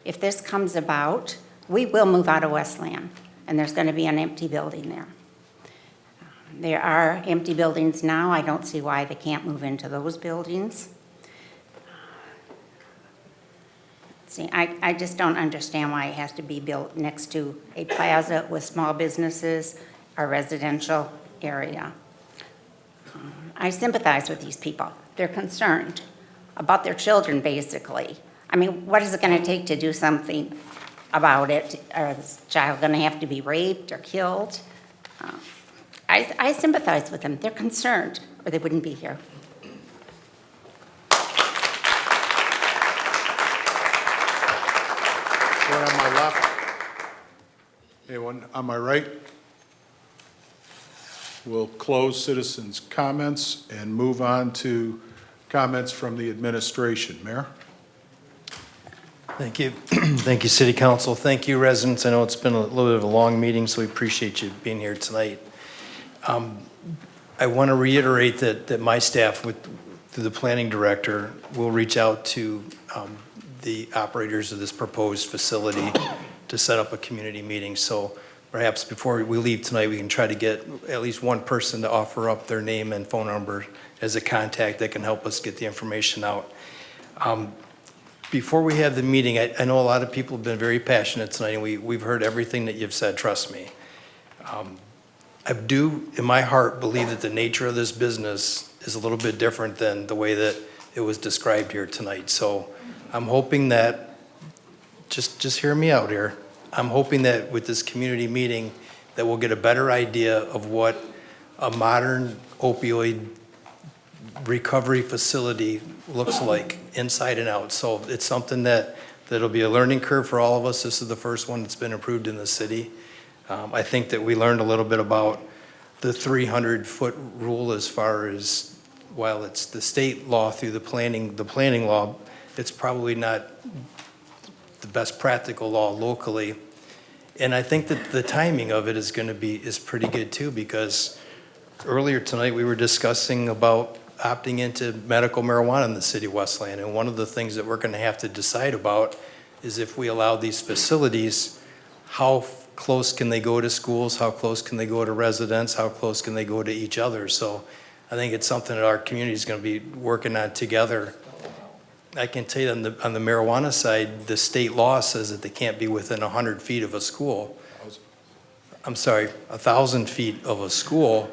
If this comes about, we will move out of Westland, and there's going to be an empty building there. There are empty buildings now. I don't see why they can't move into those buildings. See, I just don't understand why it has to be built next to a plaza with small businesses, a residential area. I sympathize with these people. They're concerned about their children, basically. I mean, what is it going to take to do something about it? Is the child going to have to be raped or killed? I sympathize with them. They're concerned, or they wouldn't be here. Anyone on my left? Anyone on my right? We'll close citizens' comments and move on to comments from the administration. Mayor? Thank you. Thank you, City Council. Thank you, residents. I know it's been a little bit of a long meeting, so we appreciate you being here tonight. I want to reiterate that my staff, through the planning director, will reach out to the operators of this proposed facility to set up a community meeting. So perhaps before we leave tonight, we can try to get at least one person to offer up their name and phone number as a contact that can help us get the information out. Before we have the meeting, I know a lot of people have been very passionate tonight, and we've heard everything that you've said, trust me. I do, in my heart, believe that the nature of this business is a little bit different than the way that it was described here tonight. So I'm hoping that, just hear me out here, I'm hoping that with this community meeting that we'll get a better idea of what a modern opioid recovery facility looks like inside and out. So it's something that'll be a learning curve for all of us. This is the first one that's been approved in the city. I think that we learned a little bit about the 300-foot rule as far as, while it's the state law through the planning law, it's probably not the best practical law locally. And I think that the timing of it is pretty good too, because earlier tonight we were discussing about opting into medical marijuana in the city of Westland. And one of the things that we're going to have to decide about is if we allow these facilities, how close can they go to schools? How close can they go to residents? How close can they go to each other? So I think it's something that our community is going to be working on together. I can tell you on the marijuana side, the state law says that they can't be within 100 feet of a school. I'm sorry, 1,000 feet of a school.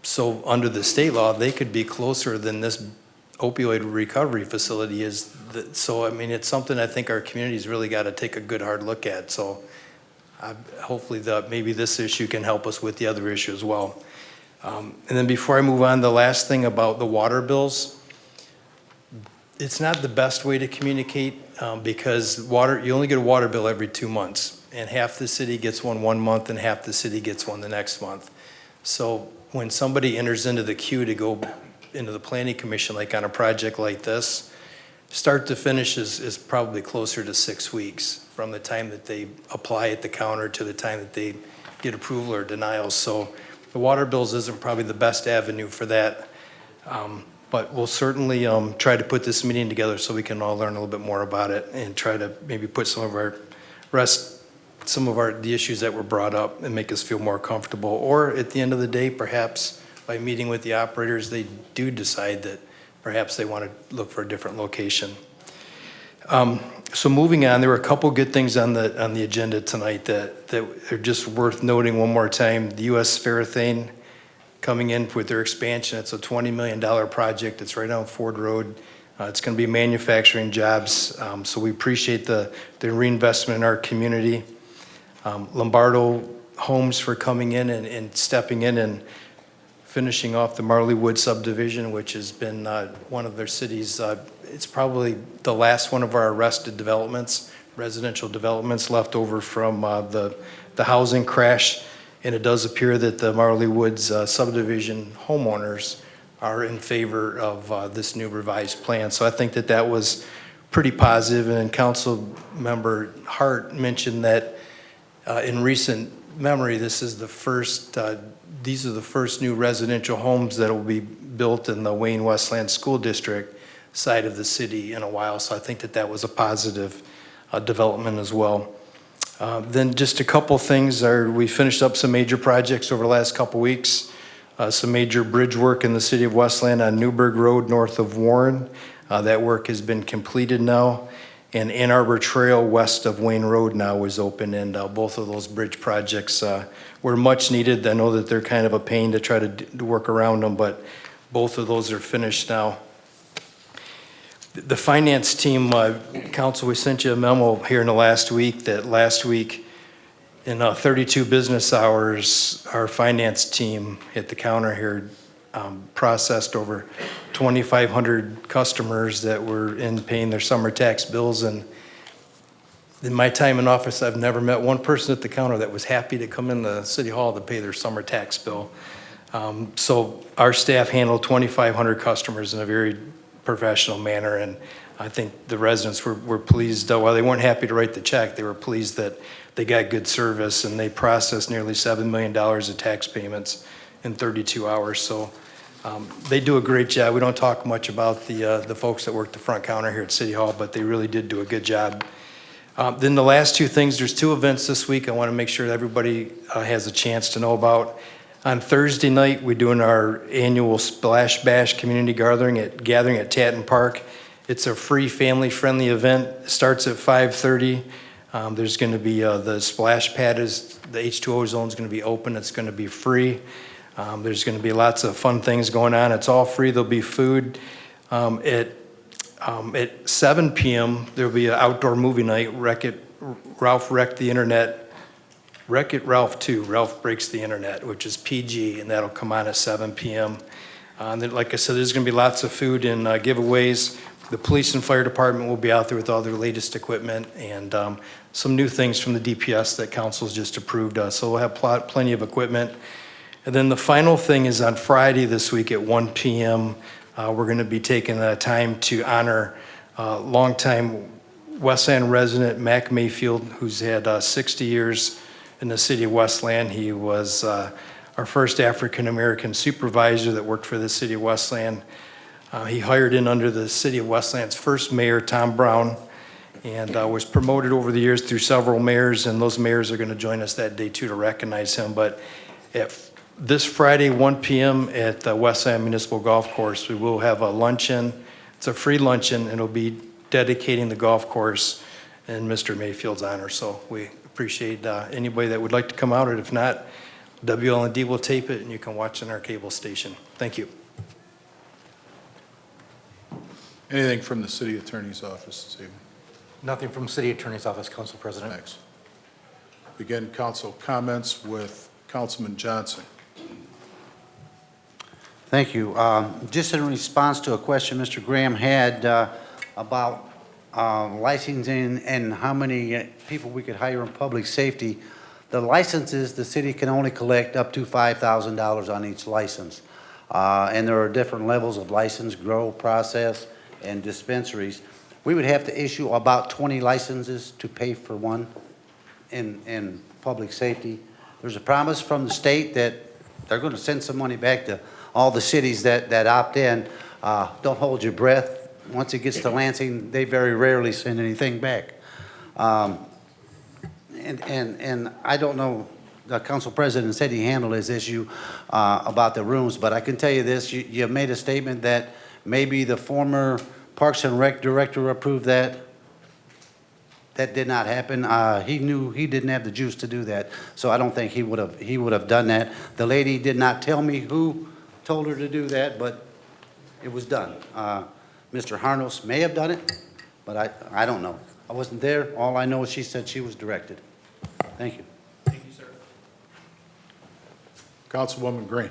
So under the state law, they could be closer than this opioid recovery facility is. So, I mean, it's something I think our community's really got to take a good hard look at. So hopefully maybe this issue can help us with the other issue as well. And then before I move on, the last thing about the water bills, it's not the best way to communicate because you only get a water bill every 2 months, and half the city gets one month and half the city gets one the next month. So when somebody enters into the queue to go into the planning commission, like on a project like this, start to finish is probably closer to 6 weeks from the time that they apply at the counter to the time that they get approval or denial. So the water bills isn't probably the best avenue for that. But we'll certainly try to put this meeting together so we can all learn a little bit more about it and try to maybe put some of the issues that were brought up and make us feel more comfortable. Or at the end of the day, perhaps by meeting with the operators, they do decide that perhaps they want to look for a different location. So moving on, there were a couple good things on the agenda tonight that are just worth noting one more time. The U.S. Farathane coming in with their expansion. It's a $20 million project. It's right on Ford Road. It's going to be manufacturing jobs. So we appreciate the reinvestment in our community. Lombardo Homes for coming in and stepping in and finishing off the Marley Woods subdivision, which has been one of their cities. It's probably the last one of our arrested developments, residential developments left over from the housing crash. And it does appear that the Marley Woods subdivision homeowners are in favor of this new revised plan. So I think that that was pretty positive. And then Council Member Hart mentioned that in recent memory, this is the first, these are the first new residential homes that will be built in the Wayne Westland School District side of the city in a while. So I think that that was a positive development as well. Then just a couple things we finished up some major projects over the last couple weeks. Some major bridge work in the city of Westland on Newburgh Road north of Warren. That work has been completed now. And Ann Arbor Trail west of Wayne Road now is open, and both of those bridge projects were much needed. I know that they're kind of a pain to try to work around them, but both of those are finished now. The finance team, Council, we sent you a memo here in the last week that last week in 32 business hours, our finance team at the counter here processed over 2,500 customers that were in paying their summer tax bills. And in my time in office, I've never met one person at the counter that was happy to come in the city hall to pay their summer tax bill. So our staff handled 2,500 customers in a very professional manner, and I think the residents were pleased. While they weren't happy to write the check, they were pleased that they got good service, and they processed nearly $7 million of tax payments in 32 hours. So they do a great job. We don't talk much about the folks that work the front counter here at City Hall, but they really did do a good job. Then the last two things, there's two events this week I want to make sure that everybody has a chance to know about. On Thursday night, we're doing our annual Splash Bash community gathering at Tatton Park. It's a free, family-friendly event. It starts at 5:30. There's going to be the splash pad, the H2O zone is going to be open. It's going to be free. There's going to be lots of fun things going on. It's all free. There'll be food. At 7 p.m., there'll be an outdoor movie night. Ralph Wrecked the Internet. Wreck-It Ralph 2, Ralph Breaks the Internet, which is PG, and that'll come on at 7 p.m. Then, like I said, there's going to be lots of food and giveaways. The police and fire department will be out there with all their latest equipment and some new things from the DPS that council's just approved. So we'll have plenty of equipment. And then the final thing is on Friday this week at 1 p.m., we're going to be taking the time to honor longtime Westland resident Mac Mayfield, who's had 60 years in the city of Westland. He was our first African-American supervisor that worked for the city of Westland. He hired in under the city of Westland's first mayor, Tom Brown, and was promoted over the years through several mayors, and those mayors are going to join us that day too to recognize him. But this Friday, 1 p.m. at the Westland Municipal Golf Course, we will have a luncheon. It's a free luncheon, and it'll be dedicating the golf course in Mr. Mayfield's honor. So we appreciate anybody that would like to come out, or if not, WLND will tape it and you can watch on our cable station. Thank you. Anything from the city attorney's office this evening? Nothing from City Attorney's Office, Council President. Thanks. Begin council comments with Councilman Johnson. Thank you. Just in response to a question Mr. Graham had about licensing and how many people we could hire in public safety, the licenses, the city can only collect up to $5,000 on each license. And there are different levels of license, grow, process, and dispensaries. We would have to issue about 20 licenses to pay for one in public safety. There's a promise from the state that they're going to send some money back to all the cities that opt in. Don't hold your breath. Once it gets to Lansing, they very rarely send anything back. And I don't know, the council president said he handled his issue about the rooms, but I can tell you this, you made a statement that maybe the former Parks and Rec director approved that. That did not happen. He knew he didn't have the juice to do that, so I don't think he would have done that. The lady did not tell me who told her to do that, but it was done. Mr. Harnos may have done it, but I don't know. I wasn't there. All I know is she said she was directed. Thank you. Thank you, sir. Councilwoman Green.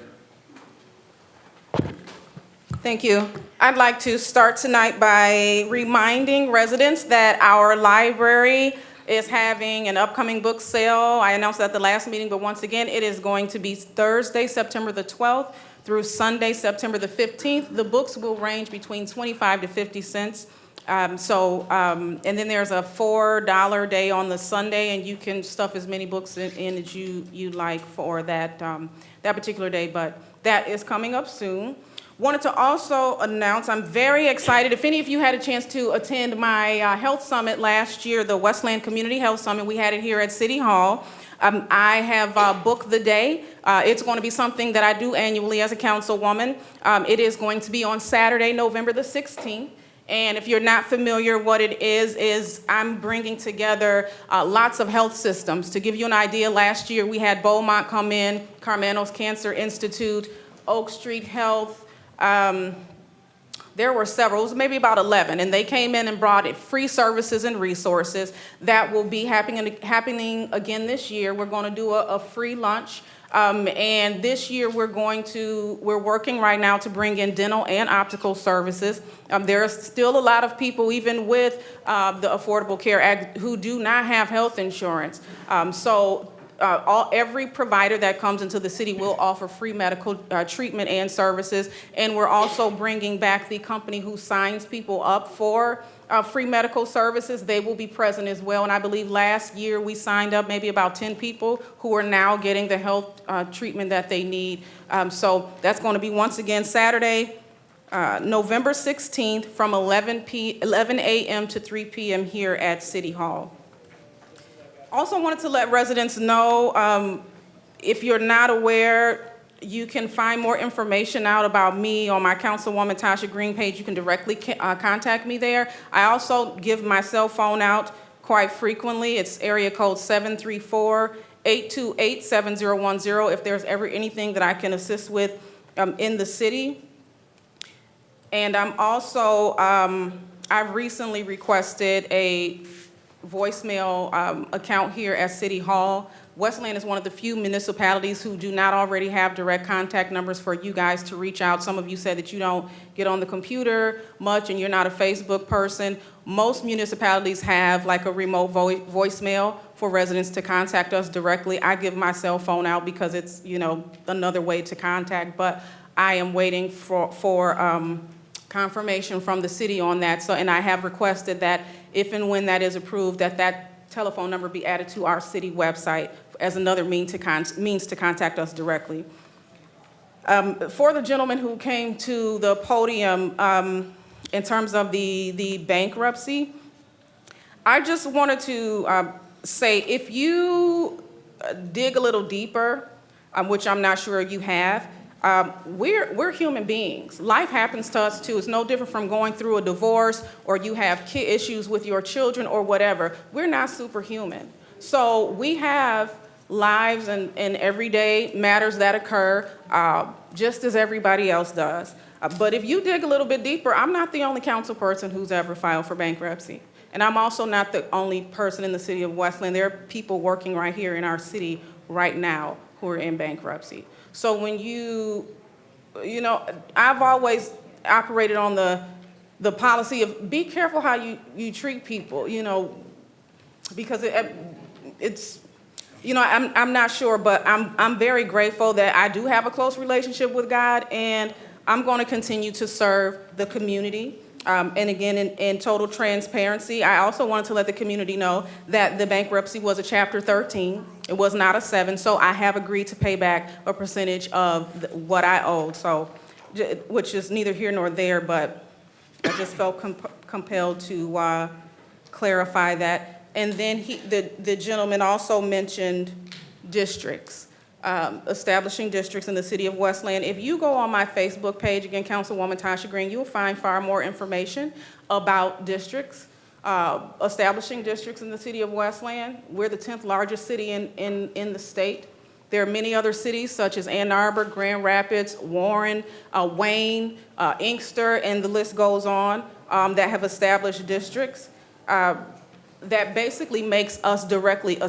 Thank you. I'd like to start tonight by reminding residents that our library is having an upcoming book sale. I announced that at the last meeting, but once again, it is going to be Thursday, September the 12th through Sunday, September the 15th. The books will range between 25 to 50 cents. And then there's a $4 day on the Sunday, and you can stuff as many books in as you like for that particular day, but that is coming up soon. Wanted to also announce, I'm very excited, if any of you had a chance to attend my health summit last year, the Westland Community Health Summit, we had it here at City Hall. I have booked the day. It's going to be something that I do annually as a councilwoman. It is going to be on Saturday, November the 16th. And if you're not familiar, what it is I'm bringing together lots of health systems. To give you an idea, last year we had Beaumont come in, Carmano's Cancer Institute, Oak Street Health. There were several, it was maybe about 11, and they came in and brought it free services and resources. That will be happening again this year. We're going to do a free lunch. And this year we're working right now to bring in dental and optical services. There are still a lot of people, even with the Affordable Care Act, who do not have health insurance. Every provider that comes into the city will offer free medical treatment and services. And we're also bringing back the company who signs people up for free medical services. They will be present as well. And I believe last year we signed up maybe about 10 people who are now getting the health treatment that they need. So that's going to be once again Saturday, November 16th from 11 a.m. to 3 p.m. here at City Hall. Also wanted to let residents know, if you're not aware, you can find more information out about me on my Councilwoman Tasha Green page. You can directly contact me there. I also give my cell phone out quite frequently. It's area code 734-828-7010 if there's ever anything that I can assist with in the city. And I'm also, I've recently requested a voicemail account here at City Hall. Westland is one of the few municipalities who do not already have direct contact numbers for you guys to reach out. Some of you said that you don't get on the computer much and you're not a Facebook person. Most municipalities have like a remote voicemail for residents to contact us directly. I give my cell phone out because it's, another way to contact, but I am waiting for confirmation from the city on that. And I have requested that if and when that is approved, that telephone number be added to our city website as another means to contact us directly. For the gentleman who came to the podium in terms of the bankruptcy, I just wanted to say, if you dig a little deeper, which I'm not sure you have, we're human beings. Life happens to us too. It's no different from going through a divorce or you have issues with your children or whatever. We're not superhuman. So we have lives and everyday matters that occur just as everybody else does. But if you dig a little bit deeper, I'm not the only council person who's ever filed for bankruptcy. And I'm also not the only person in the city of Westland. There are people working right here in our city right now who are in bankruptcy. So when I've always operated on the policy of be careful how you treat people, because it's, I'm not sure, but I'm very grateful that I do have a close relationship with God, and I'm going to continue to serve the community. And again, in total transparency, I also wanted to let the community know that the bankruptcy was a Chapter 13. It was not a 7, so I have agreed to pay back a percentage of what I owed, so, which is neither here nor there, but I just felt compelled to clarify that. And then the gentleman also mentioned districts. Establishing districts in the city of Westland. If you go on my Facebook page, again, Councilwoman Tasha Green, you'll find far more information about districts, establishing districts in the city of Westland. We're the 10th largest city in the state. There are many other cities such as Ann Arbor, Grand Rapids, Warren, Wayne, Inkster, and the list goes on, that have established districts. That basically makes us directly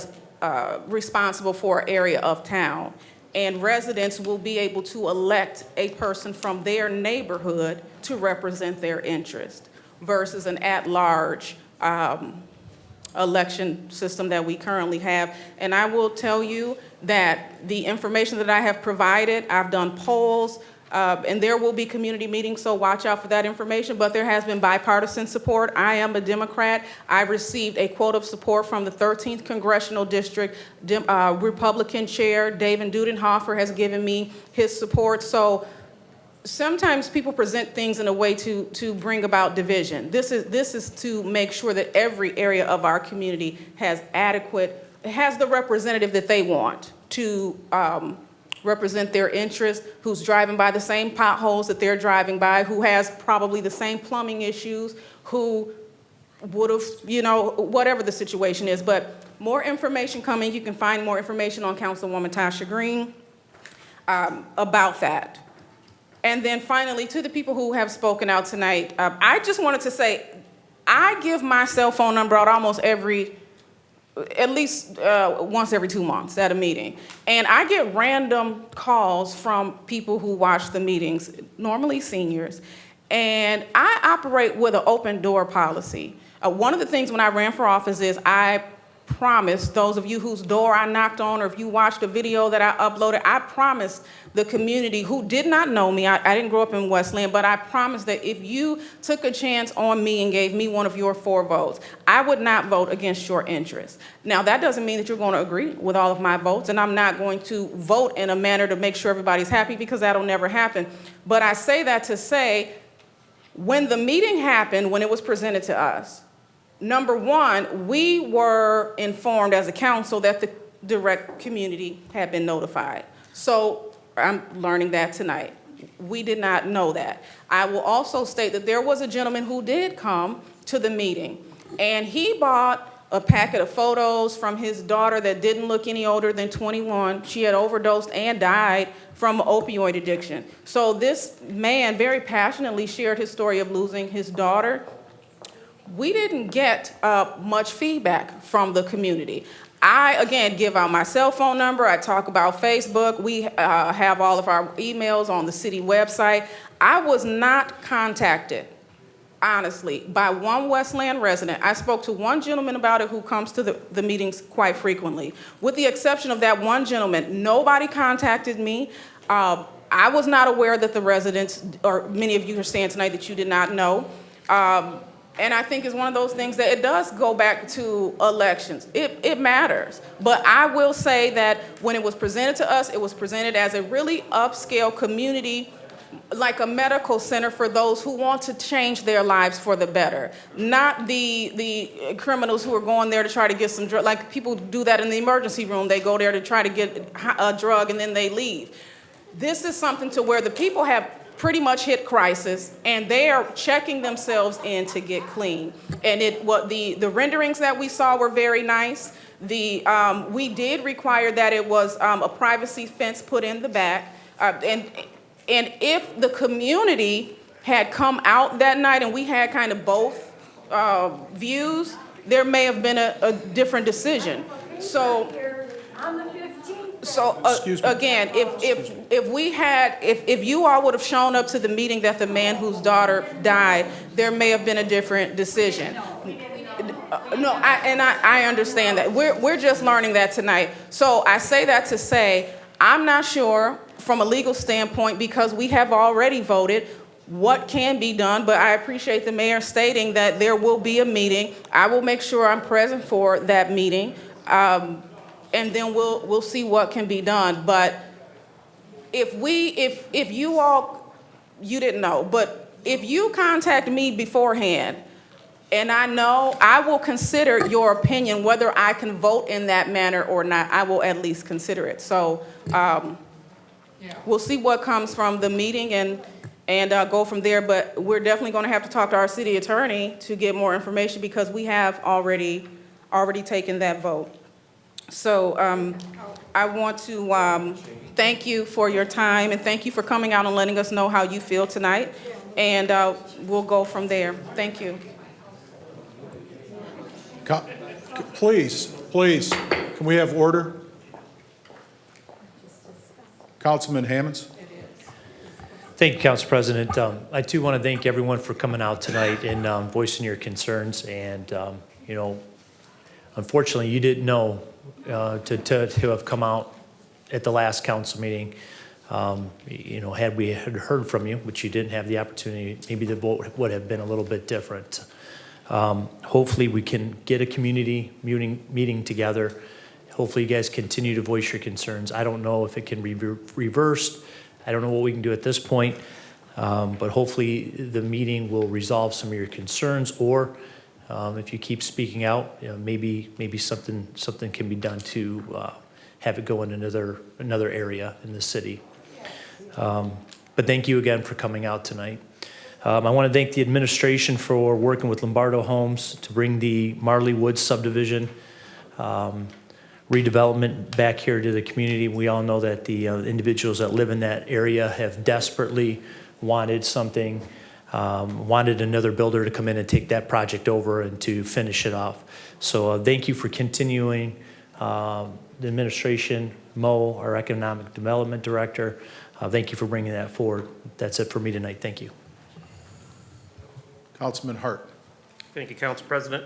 responsible for an area of town, and residents will be able to elect a person from their neighborhood to represent their interest versus an at-large election system that we currently have. And I will tell you that the information that I have provided, I've done polls, and there will be community meetings, so watch out for that information, but there has been bipartisan support. I am a Democrat. I received a quote of support from the 13th Congressional District. Republican Chair David Dudenhofer has given me his support. So sometimes people present things in a way to bring about division. This is to make sure that every area of our community has the representative that they want to represent their interest, who's driving by the same potholes that they're driving by, who has probably the same plumbing issues, who would have, whatever the situation is. But more information coming. You can find more information on Councilwoman Tasha Green about that. And then finally, to the people who have spoken out tonight, I just wanted to say, I give my cell phone number out almost at least once every 2 months at a meeting. And I get random calls from people who watch the meetings, normally seniors. And I operate with an open door policy. One of the things when I ran for office is I promised those of you whose door I knocked on, or if you watched a video that I uploaded, I promised the community who did not know me, I didn't grow up in Westland, but I promised that if you took a chance on me and gave me one of your 4 votes, I would not vote against your interests. Now, that doesn't mean that you're going to agree with all of my votes, and I'm not going to vote in a manner to make sure everybody's happy, because that'll never happen. But I say that to say, when the meeting happened, when it was presented to us, number one, we were informed as a council that the direct community had been notified. So I'm learning that tonight. We did not know that. I will also state that there was a gentleman who did come to the meeting, and he bought a packet of photos from his daughter that didn't look any older than 21. She had overdosed and died from opioid addiction. So this man very passionately shared his story of losing his daughter. We didn't get much feedback from the community. I, again, give out my cell phone number. I talk about Facebook. We have all of our emails on the city website. I was not contacted, honestly, by one Westland resident. I spoke to one gentleman about it who comes to the meetings quite frequently. With the exception of that one gentleman, nobody contacted me. I was not aware that the residents, or many of you are saying tonight that you did not know. And I think it's one of those things that it does go back to elections. It matters. But I will say that when it was presented to us, it was presented as a really upscale community, like a medical center for those who want to change their lives for the better. Not the criminals who are going there to try to get some drug, like people do that in the emergency room. They go there to try to get a drug and then they leave. This is something to where the people have pretty much hit crisis, and they are checking themselves in to get clean. And the renderings that we saw were very nice. We did require that it was a privacy fence put in the back. And if the community had come out that night and we had kind of both views, there may have been a different decision. So again, if you all would have shown up to the meeting that the man whose daughter died, there may have been a different decision. No, I understand that. We're just learning that tonight. So I say that to say, I'm not sure from a legal standpoint, because we have already voted, what can be done, but I appreciate the mayor stating that there will be a meeting. I will make sure I'm present for that meeting. And then we'll see what can be done. But if you all, you didn't know, but if you contact me beforehand, and I know, I will consider your opinion, whether I can vote in that manner or not. I will at least consider it. So we'll see what comes from the meeting and go from there. But we're definitely going to have to talk to our city attorney to get more information, because we have already taken that vote. So I want to thank you for your time, and thank you for coming out and letting us know how you feel tonight. And we'll go from there. Thank you. Please, can we have order? Councilman Hammonds. Thank you, Council President. I too want to thank everyone for coming out tonight and voicing your concerns. And, Unfortunately, you didn't know to have come out at the last council meeting. Had we had heard from you, which you didn't have the opportunity, maybe the vote would have been a little bit different. Hopefully, we can get a community meeting together. Hopefully, you guys continue to voice your concerns. I don't know if it can be reversed. I don't know what we can do at this point, but hopefully the meeting will resolve some of your concerns, or if you keep speaking out, maybe something can be done to have it go in another area in the city. But thank you again for coming out tonight. I want to thank the administration for working with Lombardo Homes to bring the Marley Woods subdivision redevelopment back here to the community. We all know that the individuals that live in that area have desperately wanted something, wanted another builder to come in and take that project over and to finish it off. So thank you for continuing. The administration, Mo, our economic development director, thank you for bringing that forward. That's it for me tonight. Thank you. Councilman Hart. Thank you, Council President.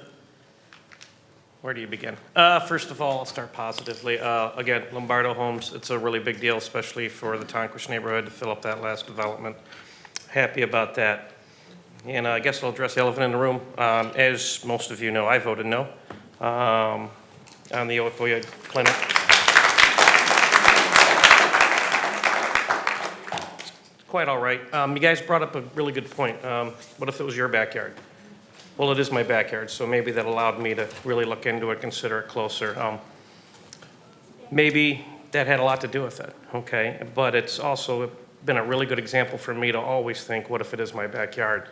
Where do you begin? First of all, I'll start positively. Again, Lombardo Homes, it's a really big deal, especially for the Tonquish neighborhood to fill up that last development. Happy about that. And I guess I'll address the elephant in the room. As most of you know, I voted no on the opioid clinic. It's quite all right. You guys brought up a really good point. What if it was your backyard? Well, it is my backyard, so maybe that allowed me to really look into it, consider it closer. Maybe that had a lot to do with it, okay? But it's also been a really good example for me to always think, what if it is my backyard?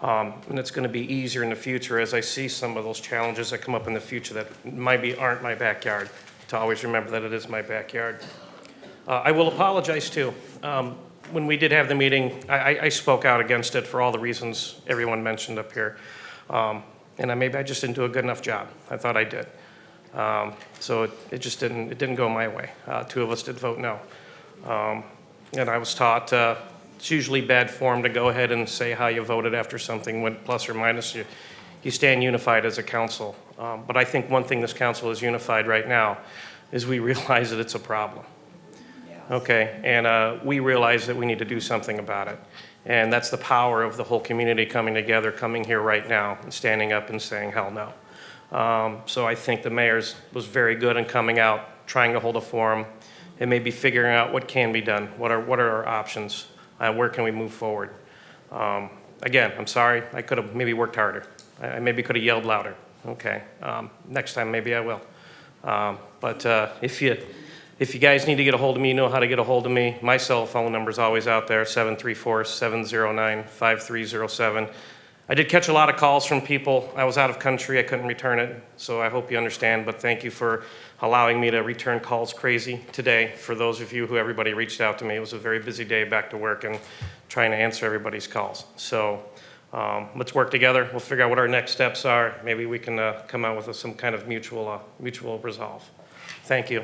And it's going to be easier in the future as I see some of those challenges that come up in the future that maybe aren't my backyard, to always remember that it is my backyard. I will apologize too. When we did have the meeting, I spoke out against it for all the reasons everyone mentioned up here. And maybe I just didn't do a good enough job. I thought I did. So it just didn't go my way. Two of us did vote no. And I was taught it's usually bad form to go ahead and say how you voted after something went plus or minus. You stand unified as a council. But I think one thing this council is unified right now is we realize that it's a problem. Okay, and we realize that we need to do something about it. And that's the power of the whole community coming together, coming here right now and standing up and saying, hell no. So I think the mayor was very good in coming out, trying to hold a forum, and maybe figuring out what can be done. What are our options? Where can we move forward? Again, I'm sorry, I could have maybe worked harder. I maybe could have yelled louder. Okay, next time maybe I will. But if you guys need to get a hold of me, you know how to get a hold of me. My cell phone number is always out there, 734-709-5307. I did catch a lot of calls from people. I was out of country. I couldn't return it, so I hope you understand. But thank you for allowing me to return calls crazy today. For those of you who everybody reached out to me, it was a very busy day back to work and trying to answer everybody's calls. So let's work together. We'll figure out what our next steps are. Maybe we can come out with some kind of mutual resolve. Thank you.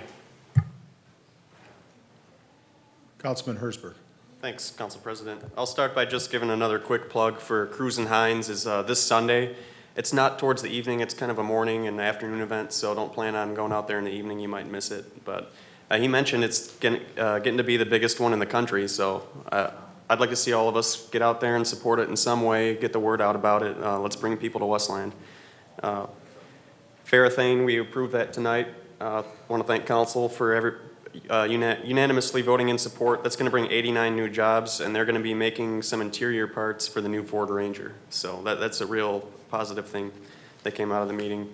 Councilman Hersberg. Thanks, Council President. I'll start by just giving another quick plug for Cruisin' Hines is this Sunday. It's not towards the evening, it's kind of a morning and afternoon event, so don't plan on going out there in the evening, you might miss it. But he mentioned it's getting to be the biggest one in the country, so I'd like to see all of us get out there and support it in some way, get the word out about it. Let's bring people to Westland. Farathane, we approved that tonight. I want to thank Council for unanimously voting in support. That's going to bring 89 new jobs, and they're going to be making some interior parts for the new Ford Ranger. So that's a real positive thing that came out of the meeting.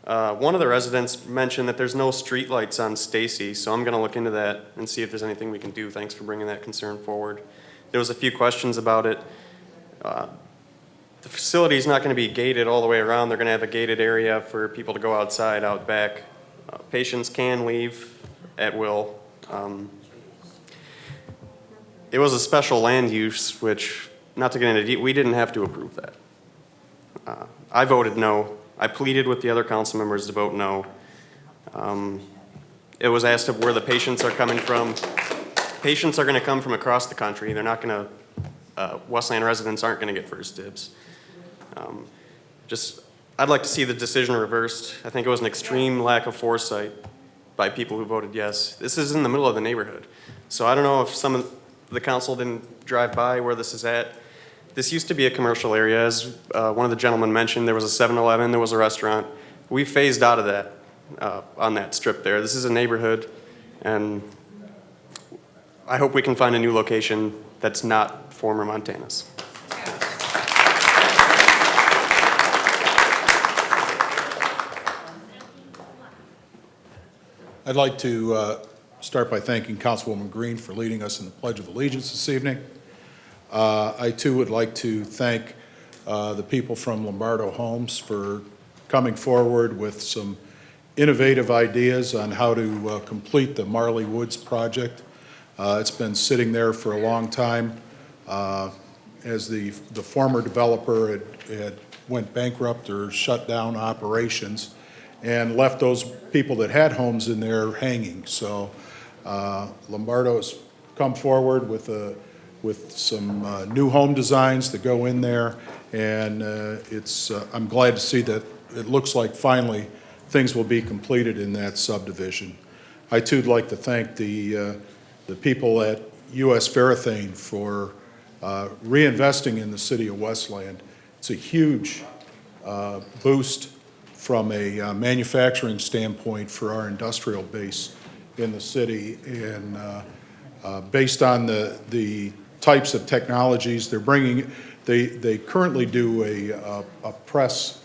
One of the residents mentioned that there's no street lights on Stacy, so I'm going to look into that and see if there's anything we can do. Thanks for bringing that concern forward. There was a few questions about it. The facility is not going to be gated all the way around. They're going to have a gated area for people to go outside, out back. Patients can leave at will. It was a special land use, which, not to get into detail, we didn't have to approve that. I voted no. I pleaded with the other council members to vote no. It was asked of where the patients are coming from. Patients are going to come from across the country. They're not going to, Westland residents aren't going to get first dibs. Just I'd like to see the decision reversed. I think it was an extreme lack of foresight by people who voted yes. This is in the middle of the neighborhood. So I don't know if some of the council didn't drive by where this is at. This used to be a commercial area. As one of the gentlemen mentioned, there was a 7-Eleven, there was a restaurant. We phased out of that on that strip there. This is a neighborhood, and I hope we can find a new location that's not former Montana's. I'd like to start by thanking Councilwoman Green for leading us in the Pledge of Allegiance this evening. I too would like to thank the people from Lombardo Homes for coming forward with some innovative ideas on how to complete the Marley Woods project. It's been sitting there for a long time as the former developer had went bankrupt or shut down operations and left those people that had homes in there hanging. So Lombardo's come forward with some new home designs to go in there, and I'm glad to see that it looks like finally things will be completed in that subdivision. I too would like to thank the people at U.S. Farathane for reinvesting in the city of Westland. It's a huge boost from a manufacturing standpoint for our industrial base in the city, and based on the types of technologies they're bringing, they currently do a press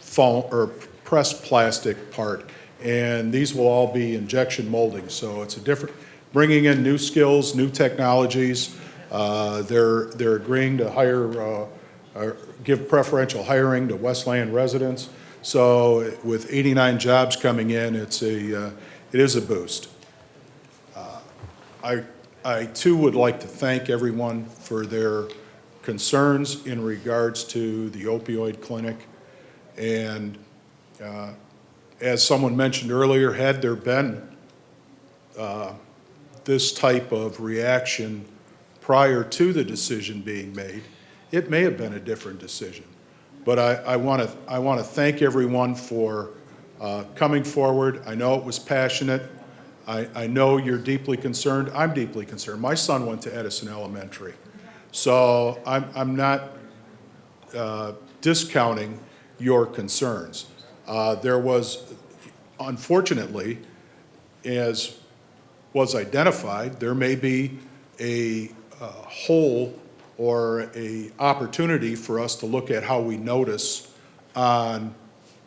foam or press plastic part, and these will all be injection molding. So it's a different, bringing in new skills, new technologies. They're agreeing to hire, give preferential hiring to Westland residents. So with 89 jobs coming in, it is a boost. I too would like to thank everyone for their concerns in regards to the opioid clinic. And as someone mentioned earlier, had there been this type of reaction prior to the decision being made, it may have been a different decision. But I want to thank everyone for coming forward. I know it was passionate. I know you're deeply concerned. I'm deeply concerned. My son went to Edison Elementary. So I'm not discounting your concerns. There was, unfortunately, as was identified, there may be a hole or a opportunity for us to look at how we notice on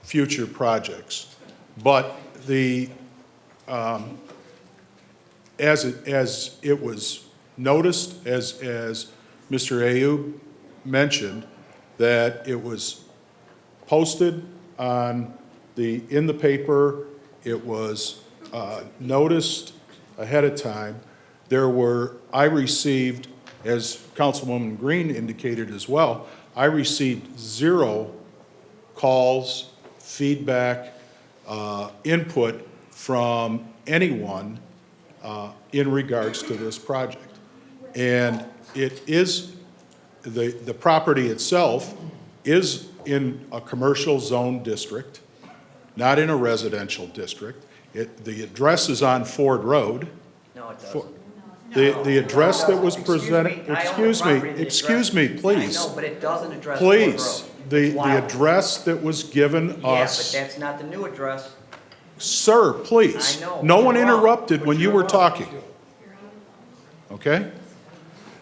future projects. But as it was noticed, as Mr. Ayub mentioned, that it was posted in the paper, it was noticed ahead of time. I received, as Councilwoman Green indicated as well, I received 0 calls, feedback, input from anyone in regards to this project. And it is, the property itself is in a commercial zone district, not in a residential district. The address is on Ford Road. No, it doesn't. The address that was presented, excuse me, please. I know, but it doesn't address Please, Ford Road. the address that was given us. Yeah, but that's not the new address. Sir, please. I know, No but one you're wrong. interrupted But when you you're were wrong. talking. Okay?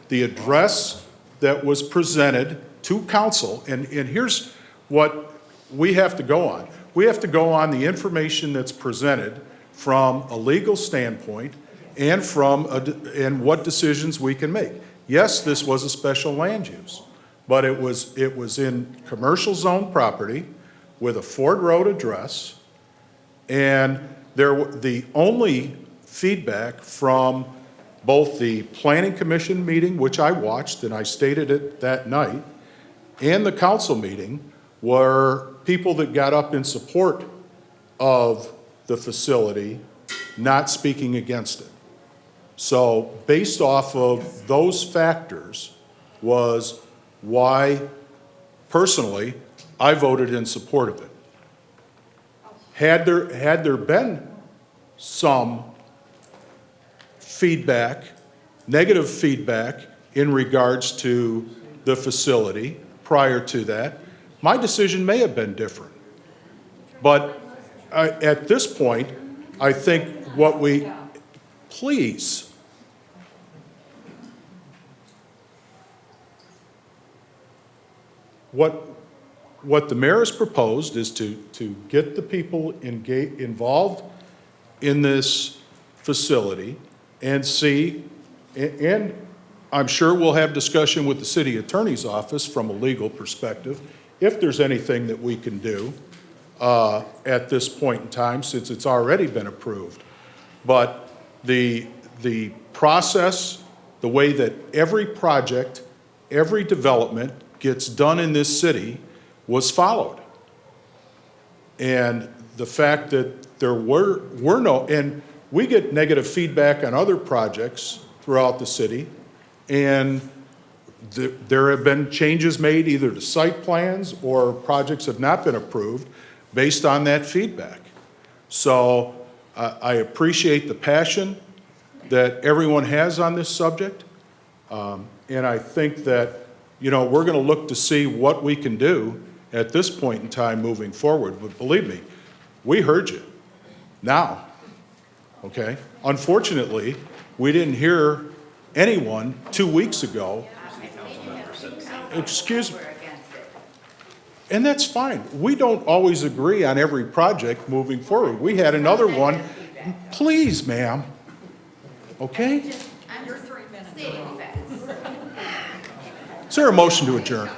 The address that was presented to council, and here's what we have to go on. We have to go on the information that's presented from a legal standpoint and and what decisions we can make. Yes, this was a special land use, but it was in commercial zone property with a Ford Road address, and the only feedback from both the Planning Commission meeting, which I watched and I stated it that night, and the council meeting were people that got up in support of the facility, not speaking against it. So based off of those factors was why, personally, I voted in support of it. Had there been some feedback, negative feedback in regards to the facility prior to that, my decision may have been different. But at this point, I think please, what the mayor has proposed is to get the people involved in this facility and see, and I'm sure we'll have discussion with the city attorney's office from a legal perspective, if there's anything that we can do at this point in time, since it's already been approved. But the process, the way that every project, every development gets done in this city was followed. And the fact that there were no, and we get negative feedback on other projects throughout the city, and there have been changes made either to site plans or projects have not been approved based on that feedback. So I appreciate the passion that everyone has on this subject. And I think that, we're going to look to see what we can do at this point in time moving forward. But believe me, we heard you now, okay? Unfortunately, we didn't hear anyone 2 weeks ago. Excuse me. And that's fine. We don't always agree on every project moving forward. We had another one. Please, ma'am. Okay? Under 3 minutes. Is there a motion to adjourn?